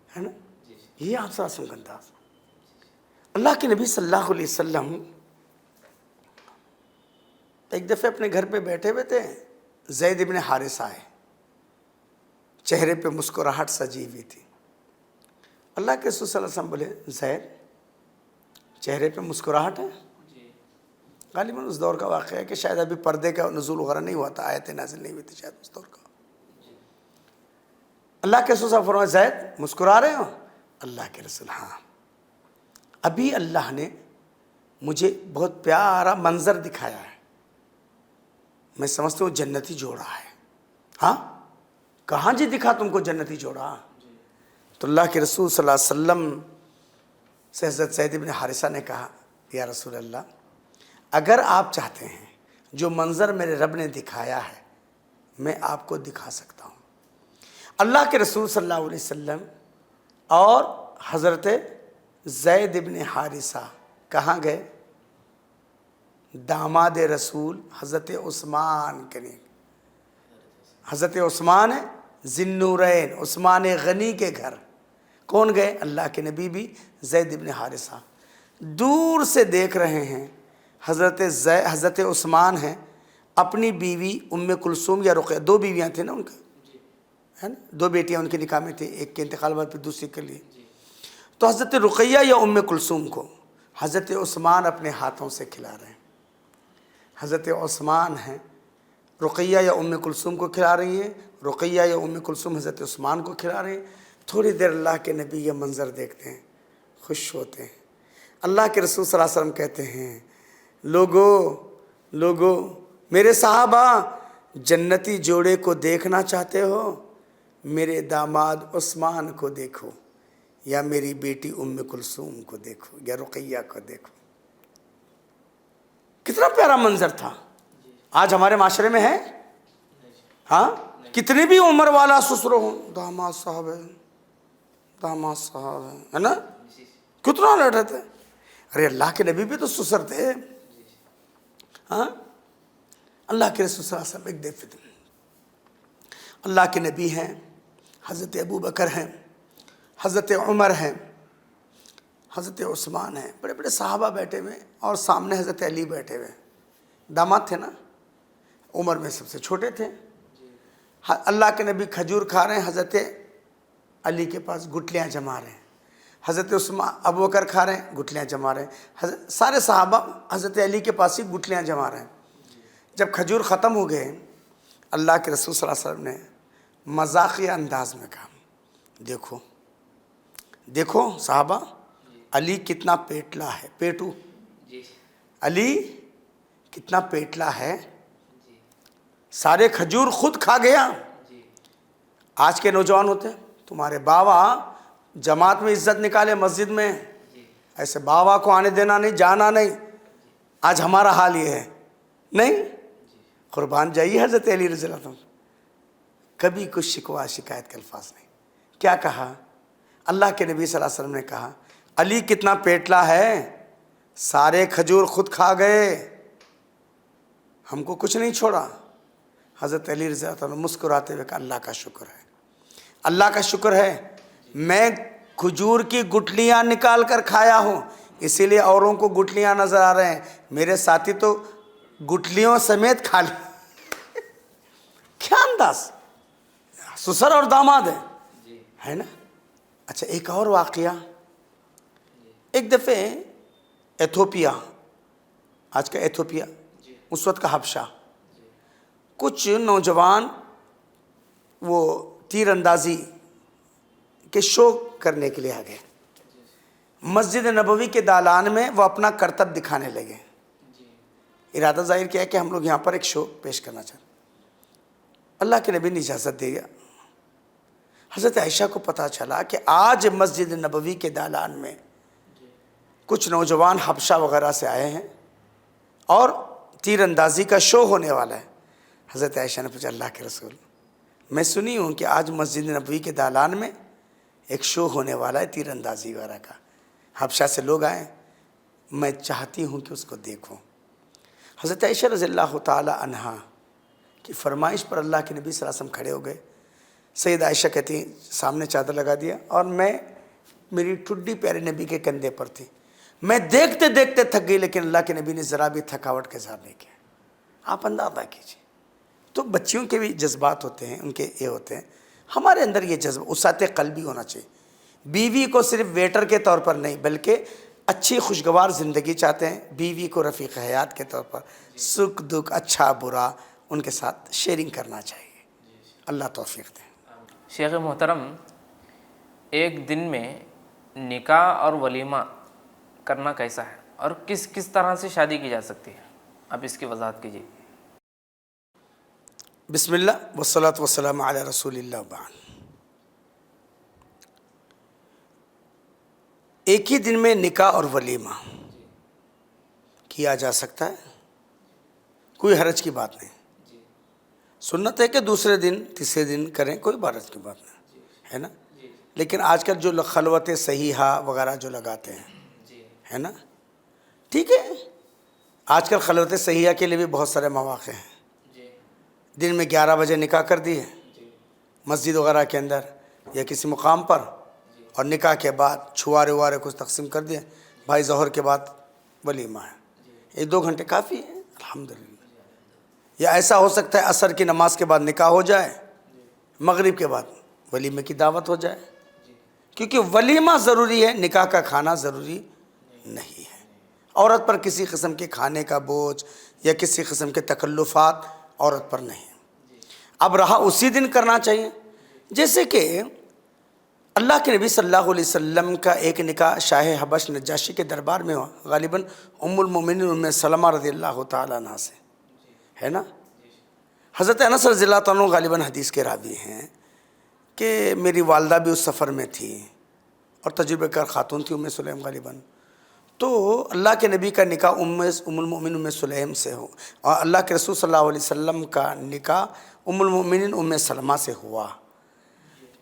ہے نا۔ یہ آپ صلی اللہ علیہ وسلم کا انداز۔ اللہ کے نبی صلی اللہ علیہ وسلم ایک دفعہ اپنے گھر پہ بیٹھے ہوئے تھے، زید ابن حارثہ آئے، چہرے پہ مسکراہٹ سجی ہوئی تھی۔ اللہ کے رسول صلی اللہ علیہ وسلم بولے زید چہرے پہ مسکراہٹ ہے؟ غالباً اس دور کا واقعہ ہے کہ شاید ابھی پردے کا نزول وغیرہ نہیں ہوا تھا، آیتیں نازل نہیں ہوئی تھی شاید اس دور کا۔ اللہ کے رسول صلی اللہ علیہ وسلم فرمایا زید مسکرا رہے ہو؟ اللہ کے رسول ہاں، ابھی اللہ نے مجھے بہت پیارا منظر دکھایا ہے، میں سمجھتا ہوں جنتی جوڑا ہے۔ ہاں کہاں جی دکھا تم کو جنتی جوڑا؟ تو اللہ کے رسول صلی اللہ علیہ وسلم سے حضرت زید بن حارثہ نے کہا یا رسول اللہ اگر آپ چاہتے ہیں جو منظر میرے رب نے دکھایا ہے میں آپ کو دکھا سکتا ہوں۔ اللہ کے رسول صلی اللہ علیہ وسلم اور حضرت زید بن حارثہ کہاں گئے؟ داماد رسول حضرت عثمان کے لیے، حضرت عثمان ذی النورین عثمان غنی کے گھر۔ کون گئے؟ اللہ کے نبی بھی، زید بن حارثہ۔ دور سے دیکھ رہے ہیں حضرت عثمان ہیں اپنی بیوی ام کلثوم یا رقیہ، دو بیویاں تھیں نا ان کا ہے نا، دو بیٹیاں ان کے نکاح میں تھیں، ایک کے انتقال بعد پھر دوسری کے لیے۔ تو حضرت رقیہ یا ام کلثوم کو حضرت عثمان اپنے ہاتھوں سے کھلا رہے ہیں۔ حضرت عثمان ہیں رقیہ یا ام کلثوم کو کھلا رہی ہیں، رقیہ یا ام کلثوم حضرت عثمان کو کھلا رہے ہیں۔ تھوڑی دیر اللہ کے نبی یہ منظر دیکھتے ہیں، خوش ہوتے ہیں۔ اللہ کے رسول صلی اللہ علیہ وسلم کہتے ہیں لوگو میرے صحابہ جنتی جوڑے کو دیکھنا چاہتے ہو؟ میرے داماد عثمان کو دیکھو، یا میری بیٹی ام کلثوم کو دیکھو، یا رقیہ کو دیکھو۔ کتنا پیارا منظر تھا، آج ہمارے معاشرے میں ہے؟ ہاں کتنی بھی عمر والا سسر ہوں، داماد صاحب ہے نا، کتنا لڑ رہے تھے۔ ارے اللہ کے نبی بھی تو سسر تھے۔ ہاں اللہ کے رسول صلی اللہ علیہ وسلم ایک دفعہ اللہ کے نبی ہیں، حضرت ابو بکر ہیں، حضرت عمر ہیں، حضرت عثمان ہیں، بڑے بڑے صحابہ بیٹھے ہوئے، اور سامنے حضرت علی بیٹھے ہوئے، داماد تھے نا، عمر میں سب سے چھوٹے تھے۔ اللہ کے نبی کھجور کھا رہے ہیں، حضرت علی کے پاس گٹلیاں جما رہے ہیں، حضرت عثمان ابو بکر کھا رہے ہیں، گٹلیاں جما رہے ہیں، سارے صحابہ حضرت علی کے پاس ہی گٹلیاں جما رہے ہیں۔ جب کھجور ختم ہو گئے اللہ کے رسول صلی اللہ علیہ وسلم نے مزاحیہ انداز میں کہا دیکھو دیکھو صحابہ، علی کتنا پیٹلا ہے، پیٹو، علی کتنا پیٹلا ہے، سارے کھجور خود کھا گیا۔ آج کے نوجوان ہوتے ہیں تمہارے باوا جماعت میں عزت نکالے مسجد میں، ایسے باوا کو آنے دینا نہیں، جانا نہیں۔ آج ہمارا حال یہ ہے نہیں؟ قربان جائیے حضرت علی رضی اللہ عنہ، کبھی کچھ شکوہ شکایت کے الفاظ نہیں۔ کیا کہا؟ اللہ کے نبی صلی اللہ علیہ وسلم نے کہا علی کتنا پیٹلا ہے، سارے کھجور خود کھا گئے، ہم کو کچھ نہیں چھوڑا۔ حضرت علی رضی اللہ عنہ مسکراتے ہوئے کہا اللہ کا شکر ہے، اللہ کا شکر ہے، میں کھجور کی گٹلیاں نکال کر کھایا ہوں، اسی لیے اوروں کو گٹلیاں نظر آ رہے ہیں، میرے ساتھی تو گٹلیوں سمیت کھا لی۔ کیا انداز، سسر اور داماد ہے نا۔ اچھا ایک اور واقعہ، ایک دفعہ ایتھوپیا، آج کا ایتھوپیا، اس وقت کا حبشہ، کچھ نوجوان وہ تیر اندازی کے شوق کرنے کے لیے آ گئے، مسجد نبوی کے دالان میں وہ اپنا کرتب دکھانے لگے، ارادہ ظاہر کیا کہ ہم لوگ یہاں پر ایک شو پیش کرنا چاہتے ہیں۔ اللہ کے نبی نے اجازت دے دیا۔ حضرت عائشہ کو پتہ چلا کہ آج مسجد نبوی کے دالان میں کچھ نوجوان حبشہ وغیرہ سے آئے ہیں اور تیر اندازی کا شو ہونے والا ہے۔ حضرت عائشہ نے پوچھا اللہ کے رسول، میں سنی ہوں کہ آج مسجد نبوی کے دالان میں ایک شو ہونے والا ہے تیر اندازی وغیرہ کا، حبشہ سے لوگ آئے، میں چاہتی ہوں کہ اس کو دیکھوں۔ حضرت عائشہ رضی اللہ تعالی عنہا کی فرمائش پر اللہ کے نبی صلی اللہ علیہ وسلم کھڑے ہو گئے۔ سید عائشہ کہتی ہیں سامنے چادر لگا دیا اور میں، میری ٹھڈی پیارے نبی کے کندھے پر تھی، میں دیکھتے دیکھتے تھک گئی، لیکن اللہ کے نبی نے ذرا بھی تھکاوٹ کا اظہار نہیں کیا۔ آپ اندازہ کیجیے، تو بچیوں کے بھی جذبات ہوتے ہیں، ان کے یہ ہوتے ہیں، ہمارے اندر یہ جذبہ وسعت قلبی ہونا چاہیے۔ بیوی کو صرف ویٹر کے طور پر نہیں بلکہ اچھی خوشگوار زندگی چاہتے ہیں، بیوی کو رفیق حیات کے طور پر سکھ دکھ اچھا برا ان کے ساتھ شیئرنگ کرنا چاہیے۔ اللہ توفیق دے۔ شیخ محترم، ایک دن میں نکاح اور ولیمہ کرنا کیسا ہے اور کس طرح سے شادی کی جا سکتی ہے، آپ اس کی وضاحت کیجیے۔ بسم اللہ والصلاۃ والسلام علی رسول اللہ بعد۔ ایک ہی دن میں نکاح اور ولیمہ کیا جا سکتا ہے، کوئی حرج کی بات نہیں۔ سنت ہے کہ دوسرے دن تیسرے دن کریں، کوئی حرج کی بات نہیں ہے نا۔ لیکن آج کل جو خلوت صحیحہ وغیرہ جو لگاتے ہیں ہے نا، ٹھیک ہے، آج کل خلوت صحیحہ کے لیے بھی بہت سارے مواقع ہیں۔ دن میں 11 بجے نکاح کر دیے مسجد وغیرہ کے اندر یا کسی مقام پر، اور نکاح کے بعد چھوارے وارے کچھ تقسیم کر دیں، بھائی ظہر کے بعد ولیمہ ہے، یہ 2 گھنٹے کافی ہے الحمدللہ۔ یا ایسا ہو سکتا ہے عصر کی نماز کے بعد نکاح ہو جائے، مغرب کے بعد ولیمے کی دعوت ہو جائے، کیونکہ ولیمہ ضروری ہے، نکاح کا کھانا ضروری نہیں ہے۔ عورت پر کسی قسم کے کھانے کا بوجھ یا کسی قسم کے تکلفات عورت پر نہیں۔ اب رہا اسی دن کرنا چاہیے، جیسے کہ اللہ کے نبی صلی اللہ علیہ وسلم کا ایک نکاح شاہ حبش نجاشی کے دربار میں ہوا، غالباً ام المومنین ام سلمہ رضی اللہ تعالیٰ عنہ سے، ہے نا۔ حضرت انس رضی اللہ تعالیٰ عنہ غالباً حدیث کے راوی ہیں کہ میری والدہ بھی اس سفر میں تھی اور تجربہ کار خاتون تھی ام سلیم غالباً، تو اللہ کے نبی کا نکاح ام المومنین ام سلیم سے ہو اور اللہ کے رسول صلی اللہ علیہ وسلم کا نکاح ام المومنین ام سلمہ سے ہوا،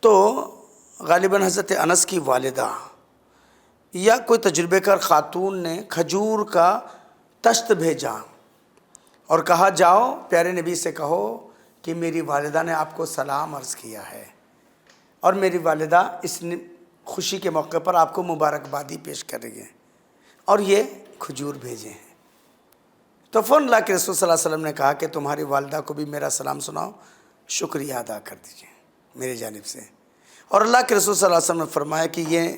تو غالباً حضرت انس کی والدہ یا کوئی تجربہ کار خاتون نے کھجور کا تشت بھیجا اور کہا جاؤ پیارے نبی سے کہو کہ میری والدہ نے آپ کو سلام عرض کیا ہے اور میری والدہ اس خوشی کے موقع پر آپ کو مبارکبادی پیش کر رہی ہے اور یہ کھجور بھیجے ہیں۔ تو فوراً اللہ کے رسول صلی اللہ علیہ وسلم نے کہا کہ تمہاری والدہ کو بھی میرا سلام سناؤ، شکریہ ادا کر دیجیے میری جانب سے۔ اور اللہ کے رسول صلی اللہ علیہ وسلم نے فرمایا کہ یہ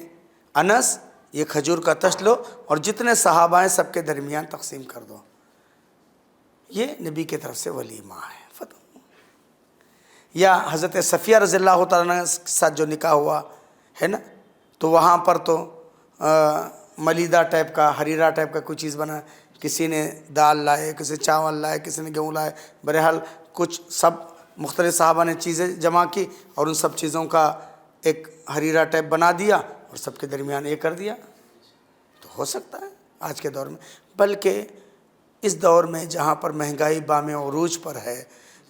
انس یہ کھجور کا تشت لو اور جتنے صحابہ ہیں سب کے درمیان تقسیم کر دو۔ یہ نبی کی طرف سے ولیمہ ہے. فتح. یا حضرت صفیہ رضی اللہ تعالیٰ عنہ کے ساتھ جو نکاح ہوا ہے نا، تو وہاں پر تو ملیدہ ٹائپ کا، حریرہ ٹائپ کا کوئی چیز بنا، کسی نے دال لائے، کسی نے چاول لائے، کسی نے گیہوں لائے، بہرحال کچھ سب مختلف صحابہ نے چیزیں جمع کی اور ان سب چیزوں کا ایک حریرہ ٹائپ بنا دیا اور سب کے درمیان یہ کر دیا. تو ہو سکتا ہے آج کے دور میں، بلکہ اس دور میں جہاں پر مہنگائی بام عروج پر ہے،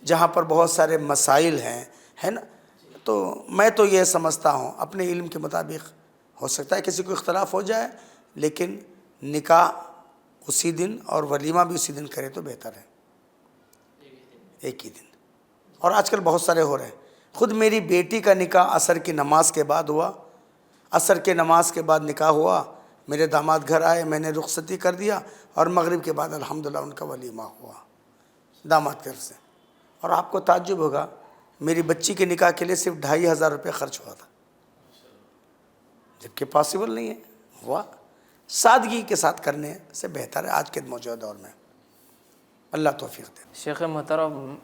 جہاں پر بہت سارے مسائل ہیں، ہے نا، تو میں تو یہ سمجھتا ہوں اپنے علم کے مطابق، ہو سکتا ہے کسی کو اختلاف ہو جائے، لیکن نکاح اسی دن اور ولیمہ بھی اسی دن کرے تو بہتر ہے، ایک ہی دن. اور آج کل بہت سارے ہو رہے ہیں. خود میری بیٹی کا نکاح عصر کی نماز کے بعد ہوا، عصر کے نماز کے بعد نکاح ہوا، میرے داماد گھر آئے، میں نے رخصتی کر دیا اور مغرب کے بعد الحمدللہ ان کا ولیمہ ہوا داماد کی طرف سے. اور آپ کو تعجب ہوگا، میری بچی کے نکاح کے لیے صرف 2500 روپے خرچ ہوا تھا، جبکہ پاسبل نہیں ہے. ہوا. سادگی کے ساتھ کرنے سے بہتر ہے آج کے موجودہ دور میں. اللہ توفیق دے. شیخ محترم،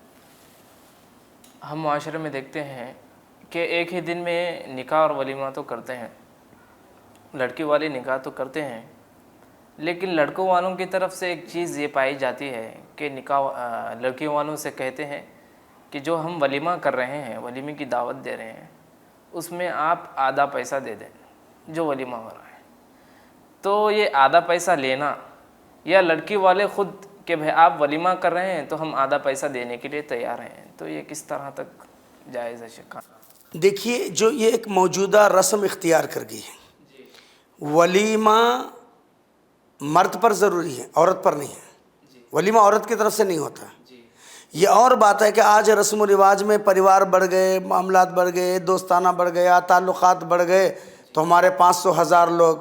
ہم معاشرے میں دیکھتے ہیں کہ ایک ہی دن میں نکاح اور ولیمہ تو کرتے ہیں، لڑکی والی نکاح تو کرتے ہیں، لیکن لڑکوں والوں کی طرف سے ایک چیز یہ پائی جاتی ہے کہ نکاح لڑکی والوں سے کہتے ہیں کہ جو ہم ولیمہ کر رہے ہیں، ولیمے کی دعوت دے رہے ہیں، اس میں آپ آدھا پیسہ دے دیں جو ولیمہ ہو رہا ہے. تو یہ آدھا پیسہ لینا، یا لڑکی والے خود کہ بھائی آپ ولیمہ کر رہے ہیں تو ہم آدھا پیسہ دینے کے لیے تیار ہیں، تو یہ کس طرح تک جائز ہے شیخ؟ دیکھیے، جو یہ ایک موجودہ رسم اختیار کر گئی ہے، ولیمہ مرد پر ضروری ہے، عورت پر نہیں ہے. ولیمہ عورت کی طرف سے نہیں ہوتا. یہ اور بات ہے کہ آج رسم و رواج میں پریوار بڑھ گئے، معاملات بڑھ گئے، دوستانہ بڑھ گیا، تعلقات بڑھ گئے، تو ہمارے 500,000 لوگ،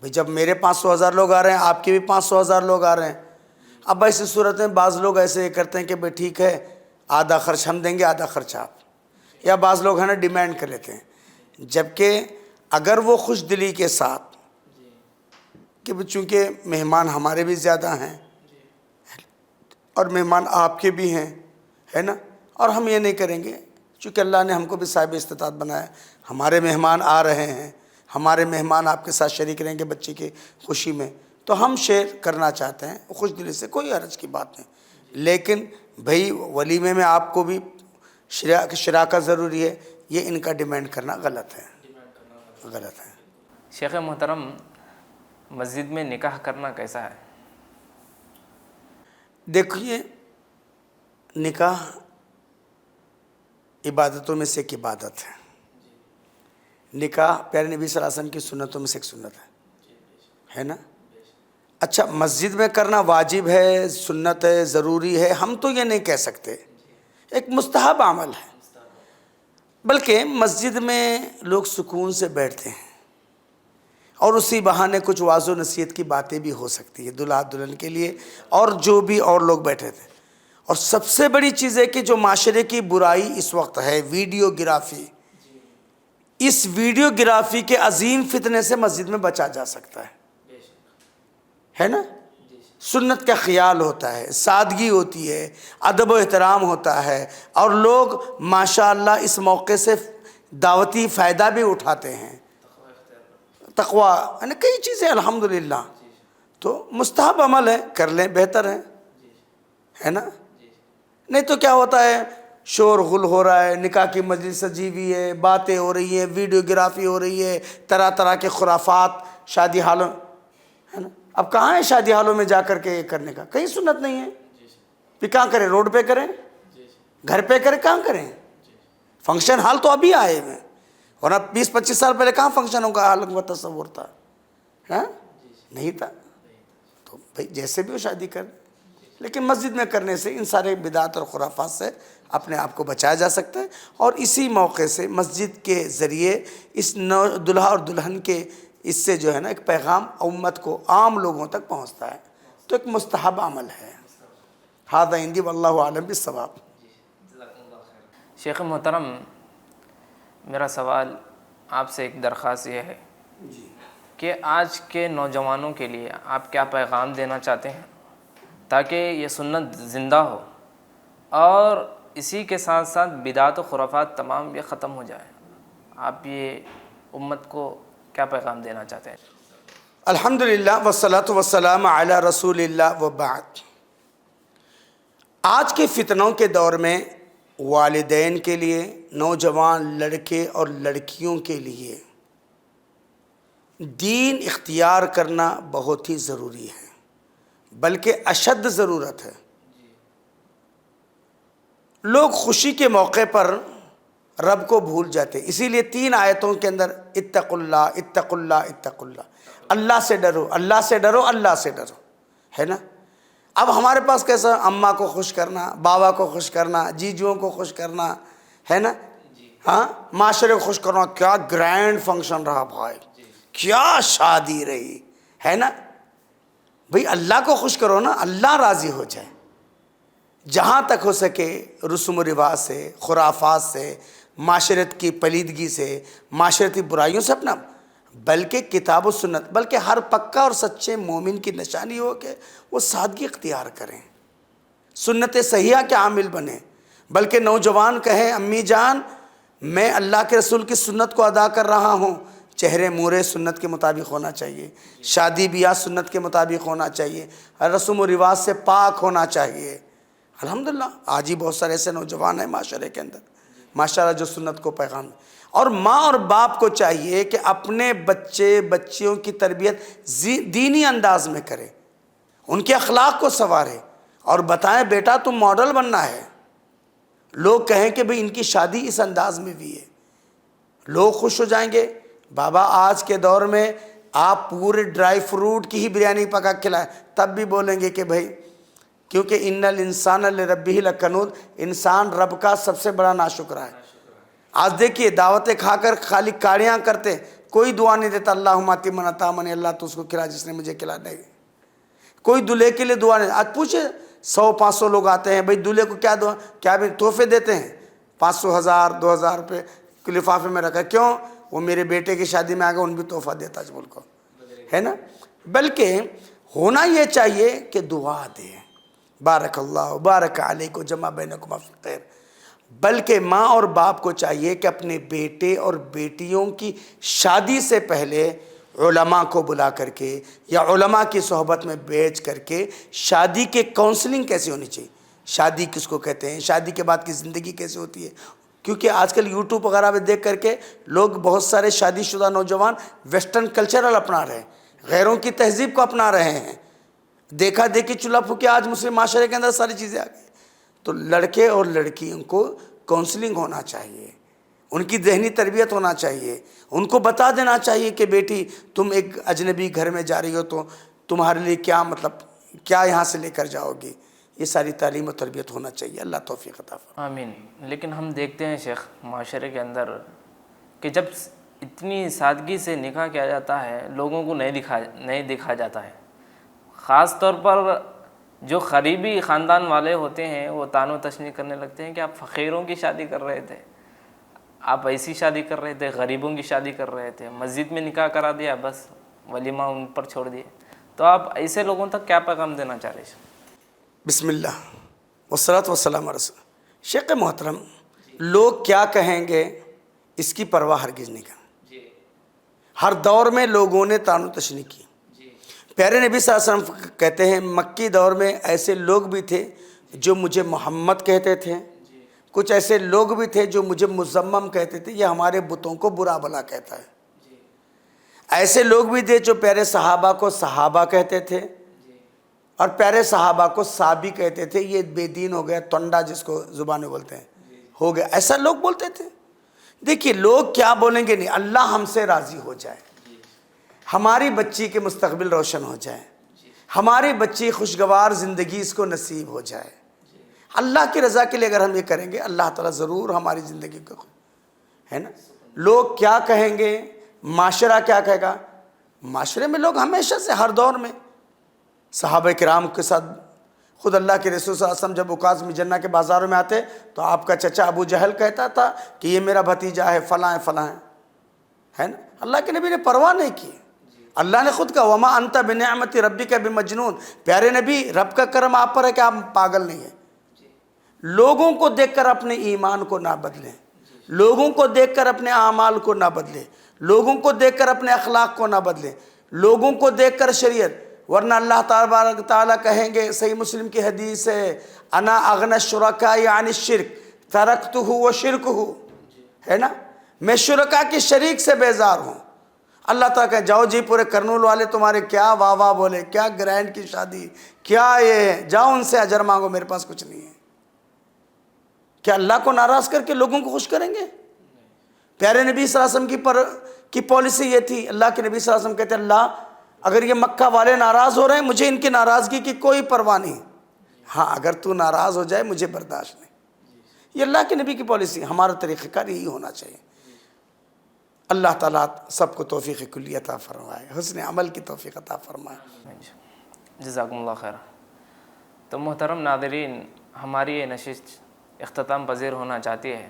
بھئی جب میرے 500,000 لوگ آ رہے ہیں، آپ کے بھی 500,000 لوگ آ رہے ہیں. اب ایسی صورت میں بعض لوگ ایسے یہ کرتے ہیں کہ بھئی ٹھیک ہے، آدھا خرچ ہم دیں گے، آدھا خرچ آپ. یا بعض لوگ ہیں نا ڈیمانڈ کر لیتے ہیں، جبکہ اگر وہ خوش دلی کے ساتھ کہ چونکہ مہمان ہمارے بھی زیادہ ہیں اور مہمان آپ کے بھی ہیں، ہے نا، اور ہم یہ نہیں کریں گے چونکہ اللہ نے ہم کو بھی صاحب استطاعت بنایا، ہمارے مہمان آ رہے ہیں، ہمارے مہمان آپ کے ساتھ شریک رہیں گے بچے کی خوشی میں، تو ہم شیئر کرنا چاہتے ہیں خوش دلی سے، کوئی حرج کی بات نہیں. لیکن بھئی ولیمے میں آپ کو بھی شراکت ضروری ہے، یہ ان کا ڈیمانڈ کرنا غلط ہے، غلط ہے. شیخ محترم، مسجد میں نکاح کرنا کیسا ہے؟ دیکھیے، نکاح عبادتوں میں سے ایک عبادت ہے. نکاح پیارے نبی صلی اللہ علیہ وسلم کی سنتوں میں سے ایک سنت ہے نا. اچھا، مسجد میں کرنا واجب ہے، سنت ہے، ضروری ہے، ہم تو یہ نہیں کہہ سکتے، ایک مستحب عمل ہے. بلکہ مسجد میں لوگ سکون سے بیٹھتے ہیں اور اسی بہانے کچھ واعظ و نصیحت کی باتیں بھی ہو سکتی ہے دلہا دلہن کے لیے اور جو بھی اور لوگ بیٹھے تھے. اور سب سے بڑی چیز ہے کہ جو معاشرے کی برائی اس وقت ہے ویڈیو گرافی، اس ویڈیو گرافی کے عظیم فتنے سے مسجد میں بچا جا سکتا ہے نا. سنت کا خیال ہوتا ہے، سادگی ہوتی ہے، ادب و احترام ہوتا ہے، اور لوگ ماشاءاللہ اس موقع سے دعوتی فائدہ بھی اٹھاتے ہیں، تقویٰ، یعنی کئی چیزیں الحمدللہ. تو مستحب عمل ہے، کر لیں، بہتر ہے نا. نہیں تو کیا ہوتا ہے، شور غل ہو رہا ہے، نکاح کی مجلس سجی ہوئی ہے، باتیں ہو رہی ہیں، ویڈیو گرافی ہو رہی ہے، طرح طرح کے خرافات شادی حالوں، ہے نا. اب کہاں ہے شادی حالوں میں جا کر کے یہ کرنے کا؟ کہیں سنت نہیں ہے. پھر کہاں کریں؟ روڈ پہ کریں، گھر پہ کریں، کہاں کریں؟ فنکشن ہال تو ابھی آئے ہوئے، ورنہ 20-25 سال پہلے کہاں فنکشنوں کا حال و تصور تھا؟ نہیں تھا. تو بھائی جیسے بھی وہ شادی کریں، لیکن مسجد میں کرنے سے ان سارے بدعات اور خرافات سے اپنے آپ کو بچایا جا سکتا ہے. اور اسی موقع سے مسجد کے ذریعے اس دلہا اور دلہن کے اس سے جو ہے نا ایک پیغام امت کو، عام لوگوں تک پہنچتا ہے. تو ایک مستحب عمل ہے. ھذا عندی واللہ اعلم بالصواب. شیخ محترم، میرا سوال آپ سے ایک درخواست یہ ہے کہ آج کے نوجوانوں کے لیے آپ کیا پیغام دینا چاہتے ہیں تاکہ یہ سنت زندہ ہو اور اسی کے ساتھ ساتھ بدعت و خرافات تمام یہ ختم ہو جائے. آپ یہ امت کو کیا پیغام دینا چاہتے ہیں؟ الحمدللہ والصلاۃ والسلام علی رسول اللہ وبعد. آج کے فتنوں کے دور میں والدین کے لیے، نوجوان لڑکے اور لڑکیوں کے لیے دین اختیار کرنا بہت ہی ضروری ہے، بلکہ اشد ضرورت ہے. لوگ خوشی کے موقع پر رب کو بھول جاتے، اسی لیے 3 آیتوں کے اندر اتقوا اللہ اتقوا اللہ اتقوا اللہ، اللہ سے ڈرو اللہ سے ڈرو اللہ سے ڈرو، ہے نا. اب ہمارے پاس کیسا اماں کو خوش کرنا، بابا کو خوش کرنا، جیجوؤں کو خوش کرنا، ہے نا، ہاں معاشرے کو خوش کرنا. کیا گرینڈ فنکشن رہا بھائی، کیا شادی رہی، ہے نا. بھئی اللہ کو خوش کرو نا، اللہ راضی ہو جائے. جہاں تک ہو سکے رسم و رواج سے، خرافات سے، معاشرت کی پلیدگی سے، معاشرتی برائیوں سے اپنا، بلکہ کتاب و سنت، بلکہ ہر پکا اور سچے مومن کی نشانی ہو کہ وہ سادگی اختیار کریں، سنت صحیحہ کے عامل بنیں. بلکہ نوجوان کہیں امی جان میں اللہ کے رسول کی سنت کو ادا کر رہا ہوں، چہرے مورے سنت کے مطابق ہونا چاہیے، شادی بیاہ سنت کے مطابق ہونا چاہیے، رسم و رواج سے پاک ہونا چاہیے. الحمدللہ آج ہی بہت سارے ایسے نوجوان ہیں معاشرے کے اندر ماشاءاللہ جو سنت کو پیغام. اور ماں اور باپ کو چاہیے کہ اپنے بچے بچیوں کی تربیت دینی انداز میں کرے، ان کے اخلاق کو سنوارے اور بتائیں بیٹا تم ماڈل بننا ہے. لوگ کہیں کہ بھئی ان کی شادی اس انداز میں بھی ہے، لوگ خوش ہو جائیں گے. بابا آج کے دور میں آپ پورے ڈرائی فروٹ کی ہی بریانی پکا کھلائیں تب بھی بولیں گے کہ بھئی، کیونکہ ان الانسان لربہ لکنود، انسان رب کا سب سے بڑا ناشکرہ ہے. آج دیکھیے دعوتیں کھا کر خالی کاریاں کرتے، کوئی دعا نہیں دیتا اللہم اتم من اطعمنی، اللہ تو اس کو کھلا جس نے مجھے کھلا. نہیں، کوئی دلہے کے لیے دعا نہیں. آج پوچھے 100-500 لوگ آتے ہیں، بھئی دلہے کو کیا دعا، کیا بھی تحفے دیتے ہیں، 500 1000 2000 روپے لفافے میں رکھا. کیوں؟ وہ میرے بیٹے کی شادی میں آگا ان بھی تحفہ دیتا ہے، بول کو، ہے نا. بلکہ ہونا یہ چاہیے کہ دعا دے، بارک اللہ بارک علیکم جمع بینکم فی الخیر. بلکہ ماں اور باپ کو چاہیے کہ اپنے بیٹے اور بیٹیوں کی شادی سے پہلے علماء کو بلا کر کے یا علماء کی صحبت میں بیٹھ کر کے شادی کے کونسلنگ کیسے ہونی چاہیے، شادی کس کو کہتے ہیں، شادی کے بعد کی زندگی کیسے ہوتی ہے. کیونکہ آج کل یوٹیوب وغیرہ پہ دیکھ کر کے لوگ بہت سارے شادی شدہ نوجوان ویسٹرن کلچرل اپنا رہے ہیں، غیروں کی تہذیب کو اپنا رہے ہیں. دیکھا دیکھی چولہا پھوکے آج مسلم معاشرے کے اندر ساری چیزیں آ گئی. تو لڑکے اور لڑکیوں کو کونسلنگ ہونا چاہیے، ان کی ذہنی تربیت ہونا چاہیے، ان کو بتا دینا چاہیے کہ بیٹی تم ایک اجنبی گھر میں جا رہی ہو تو تمہارے لیے کیا مطلب کیا یہاں سے لے کر جاؤ گی. یہ ساری تعلیم و تربیت ہونا چاہیے. اللہ توفیق عطا فرمائے. آمین. لیکن ہم دیکھتے ہیں شیخ معاشرے کے اندر کہ جب اتنی سادگی سے نکاح کیا جاتا ہے لوگوں کو نہیں دکھا جاتا ہے. خاص طور پر جو قریبی خاندان والے ہوتے ہیں وہ طعن و تشنیع کرنے لگتے ہیں کہ آپ فقیروں کی شادی کر رہے تھے، آپ ایسی شادی کر رہے تھے، غریبوں کی شادی کر رہے تھے، مسجد میں نکاح کرا دیا، بس ولیمہ ان پر چھوڑ دیے. تو آپ ایسے لوگوں تک کیا پیغام دینا چاہ رہے ہیں؟ بسم اللہ والصلاۃ والسلام علی رسول. شیخ محترم، لوگ کیا کہیں گے اس کی پرواہ ہرگز نہیں کریں. ہر دور میں لوگوں نے طعن و تشنیع کی. پیارے نبی صلی اللہ علیہ وسلم کہتے ہیں مکی دور میں ایسے لوگ بھی تھے جو مجھے محمد کہتے تھے، کچھ ایسے لوگ بھی تھے جو مجھے مزمم کہتے تھے، یہ ہمارے بتوں کو برا بھلا کہتا ہے. ایسے لوگ بھی تھے جو پیارے صحابہ کو صحابہ کہتے تھے اور پیارے صحابہ کو صحابی کہتے تھے. یہ بے دین ہو گیا، تونڈا جس کو زبان میں بولتے ہیں ہو گیا، ایسا لوگ بولتے تھے. دیکھیے لوگ کیا بولیں گے، نہیں، اللہ ہم سے راضی ہو جائے، ہماری بچی کے مستقبل روشن ہو جائے، ہماری بچی خوشگوار زندگی اس کو نصیب ہو جائے. اللہ کی رضا کے لیے اگر ہم یہ کریں گے اللہ تعالیٰ ضرور ہماری زندگی کو، ہے نا. لوگ کیا کہیں گے، معاشرہ کیا کہے گا. معاشرے میں لوگ ہمیشہ سے ہر دور میں صحابہ کرام کے ساتھ، خود اللہ کے رسول صلی اللہ علیہ وسلم جب عکاظ مجنہ کے بازاروں میں آتے تو آپ کا چچا ابو جہل کہتا تھا کہ یہ میرا بھتیجا ہے، فلاں فلاں ہے نا. اللہ کے نبی نے پرواہ نہیں کی. اللہ نے خود کہا وما انت بنعمت ربک بمجنون، پیارے نبی رب کا کرم آپ پر ہے کہ آپ پاگل نہیں ہیں۔ لوگوں کو دیکھ کر اپنے ایمان کو نہ بدلیں، لوگوں کو دیکھ کر اپنے اعمال کو نہ بدلیں، لوگوں کو دیکھ کر اپنے اخلاق کو نہ بدلیں، لوگوں کو دیکھ کر شریعت، ورنہ اللہ تبارک تعالیٰ کہیں گے، صحیح مسلم کی حدیث ہے، انا اغنی الشرکاء عن الشرک ترکتہ وشرکہ، ہے نا، میں شرکا کی شریک سے بیزار ہوں۔ اللہ تعالیٰ کہے جاؤ جی پورے کرنول والے تمہارے کیا واہ واہ بولے، کیا گرینڈ کی شادی، کیا یہ، جاؤ ان سے اجر مانگو، میرے پاس کچھ نہیں ہے۔ کیا اللہ کو ناراض کر کے لوگوں کو خوش کریں گے؟ پیارے نبی صلی اللہ علیہ وسلم کی پالیسی یہ تھی، اللہ کے نبی صلی اللہ علیہ وسلم کہتے ہیں اللہ اگر یہ مکہ والے ناراض ہو رہے ہیں مجھے ان کی ناراضگی کی کوئی پرواہ نہیں، ہاں اگر تو ناراض ہو جائے مجھے برداشت نہیں۔ یہ اللہ کے نبی کی پالیسی، ہمارا طریقہ کار یہی ہونا چاہیے۔ اللہ تعالیٰ سب کو توفیق کلی عطا فرمائے، حسن عمل کی توفیق عطا فرمائے۔ جزاکم اللہ خیر۔ تو محترم ناظرین، ہماری یہ نشست اختتام پذیر ہونا چاہتی ہے۔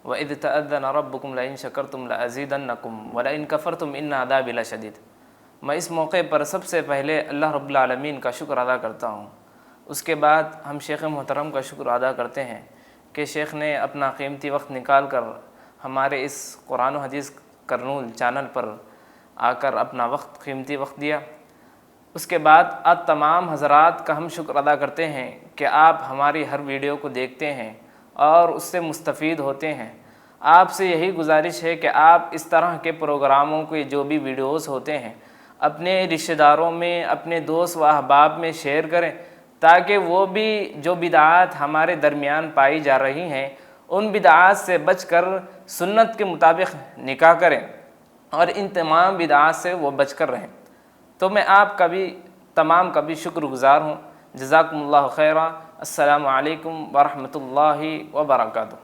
وَإِذْ تَأَذَّنَ رَبُّكُمْ لَئِن شَكَرْتُمْ لَأَزِيدَنَّكُمْ وَلَئِن كَفَرْتُمْ إِنَّ عَذَابِي لَشَدِيدٌ۔ میں اس موقع پر سب سے پہلے اللہ رب العالمین کا شکر ادا کرتا ہوں، اس کے بعد ہم شیخ محترم کا شکر ادا کرتے ہیں کہ شیخ نے اپنا قیمتی وقت نکال کر ہمارے اس قرآن و حدیث کرنول چینل پر آ کر اپنا قیمتی وقت دیا۔ اس کے بعد آپ تمام حضرات کا ہم شکر ادا کرتے ہیں کہ آپ ہماری ہر ویڈیو کو دیکھتے ہیں اور اس سے مستفید ہوتے ہیں۔ آپ سے یہی گزارش ہے کہ آپ اس طرح کے پروگراموں کے جو بھی ویڈیوز ہوتے ہیں اپنے رشتہ داروں میں، اپنے دوست و احباب میں شیئر کریں، تاکہ وہ بھی جو بدعات ہمارے درمیان پائی جا رہی ہیں ان بدعات سے بچ کر سنت کے مطابق نکاح کریں اور ان تمام بدعات سے وہ بچ کر رہیں۔ تو میں آپ کا بھی تمام کا بھی شکر گزار ہوں۔ جزاکم اللہ خیرہ۔ السلام علیکم ورحمۃ اللہ وبرکاتہ۔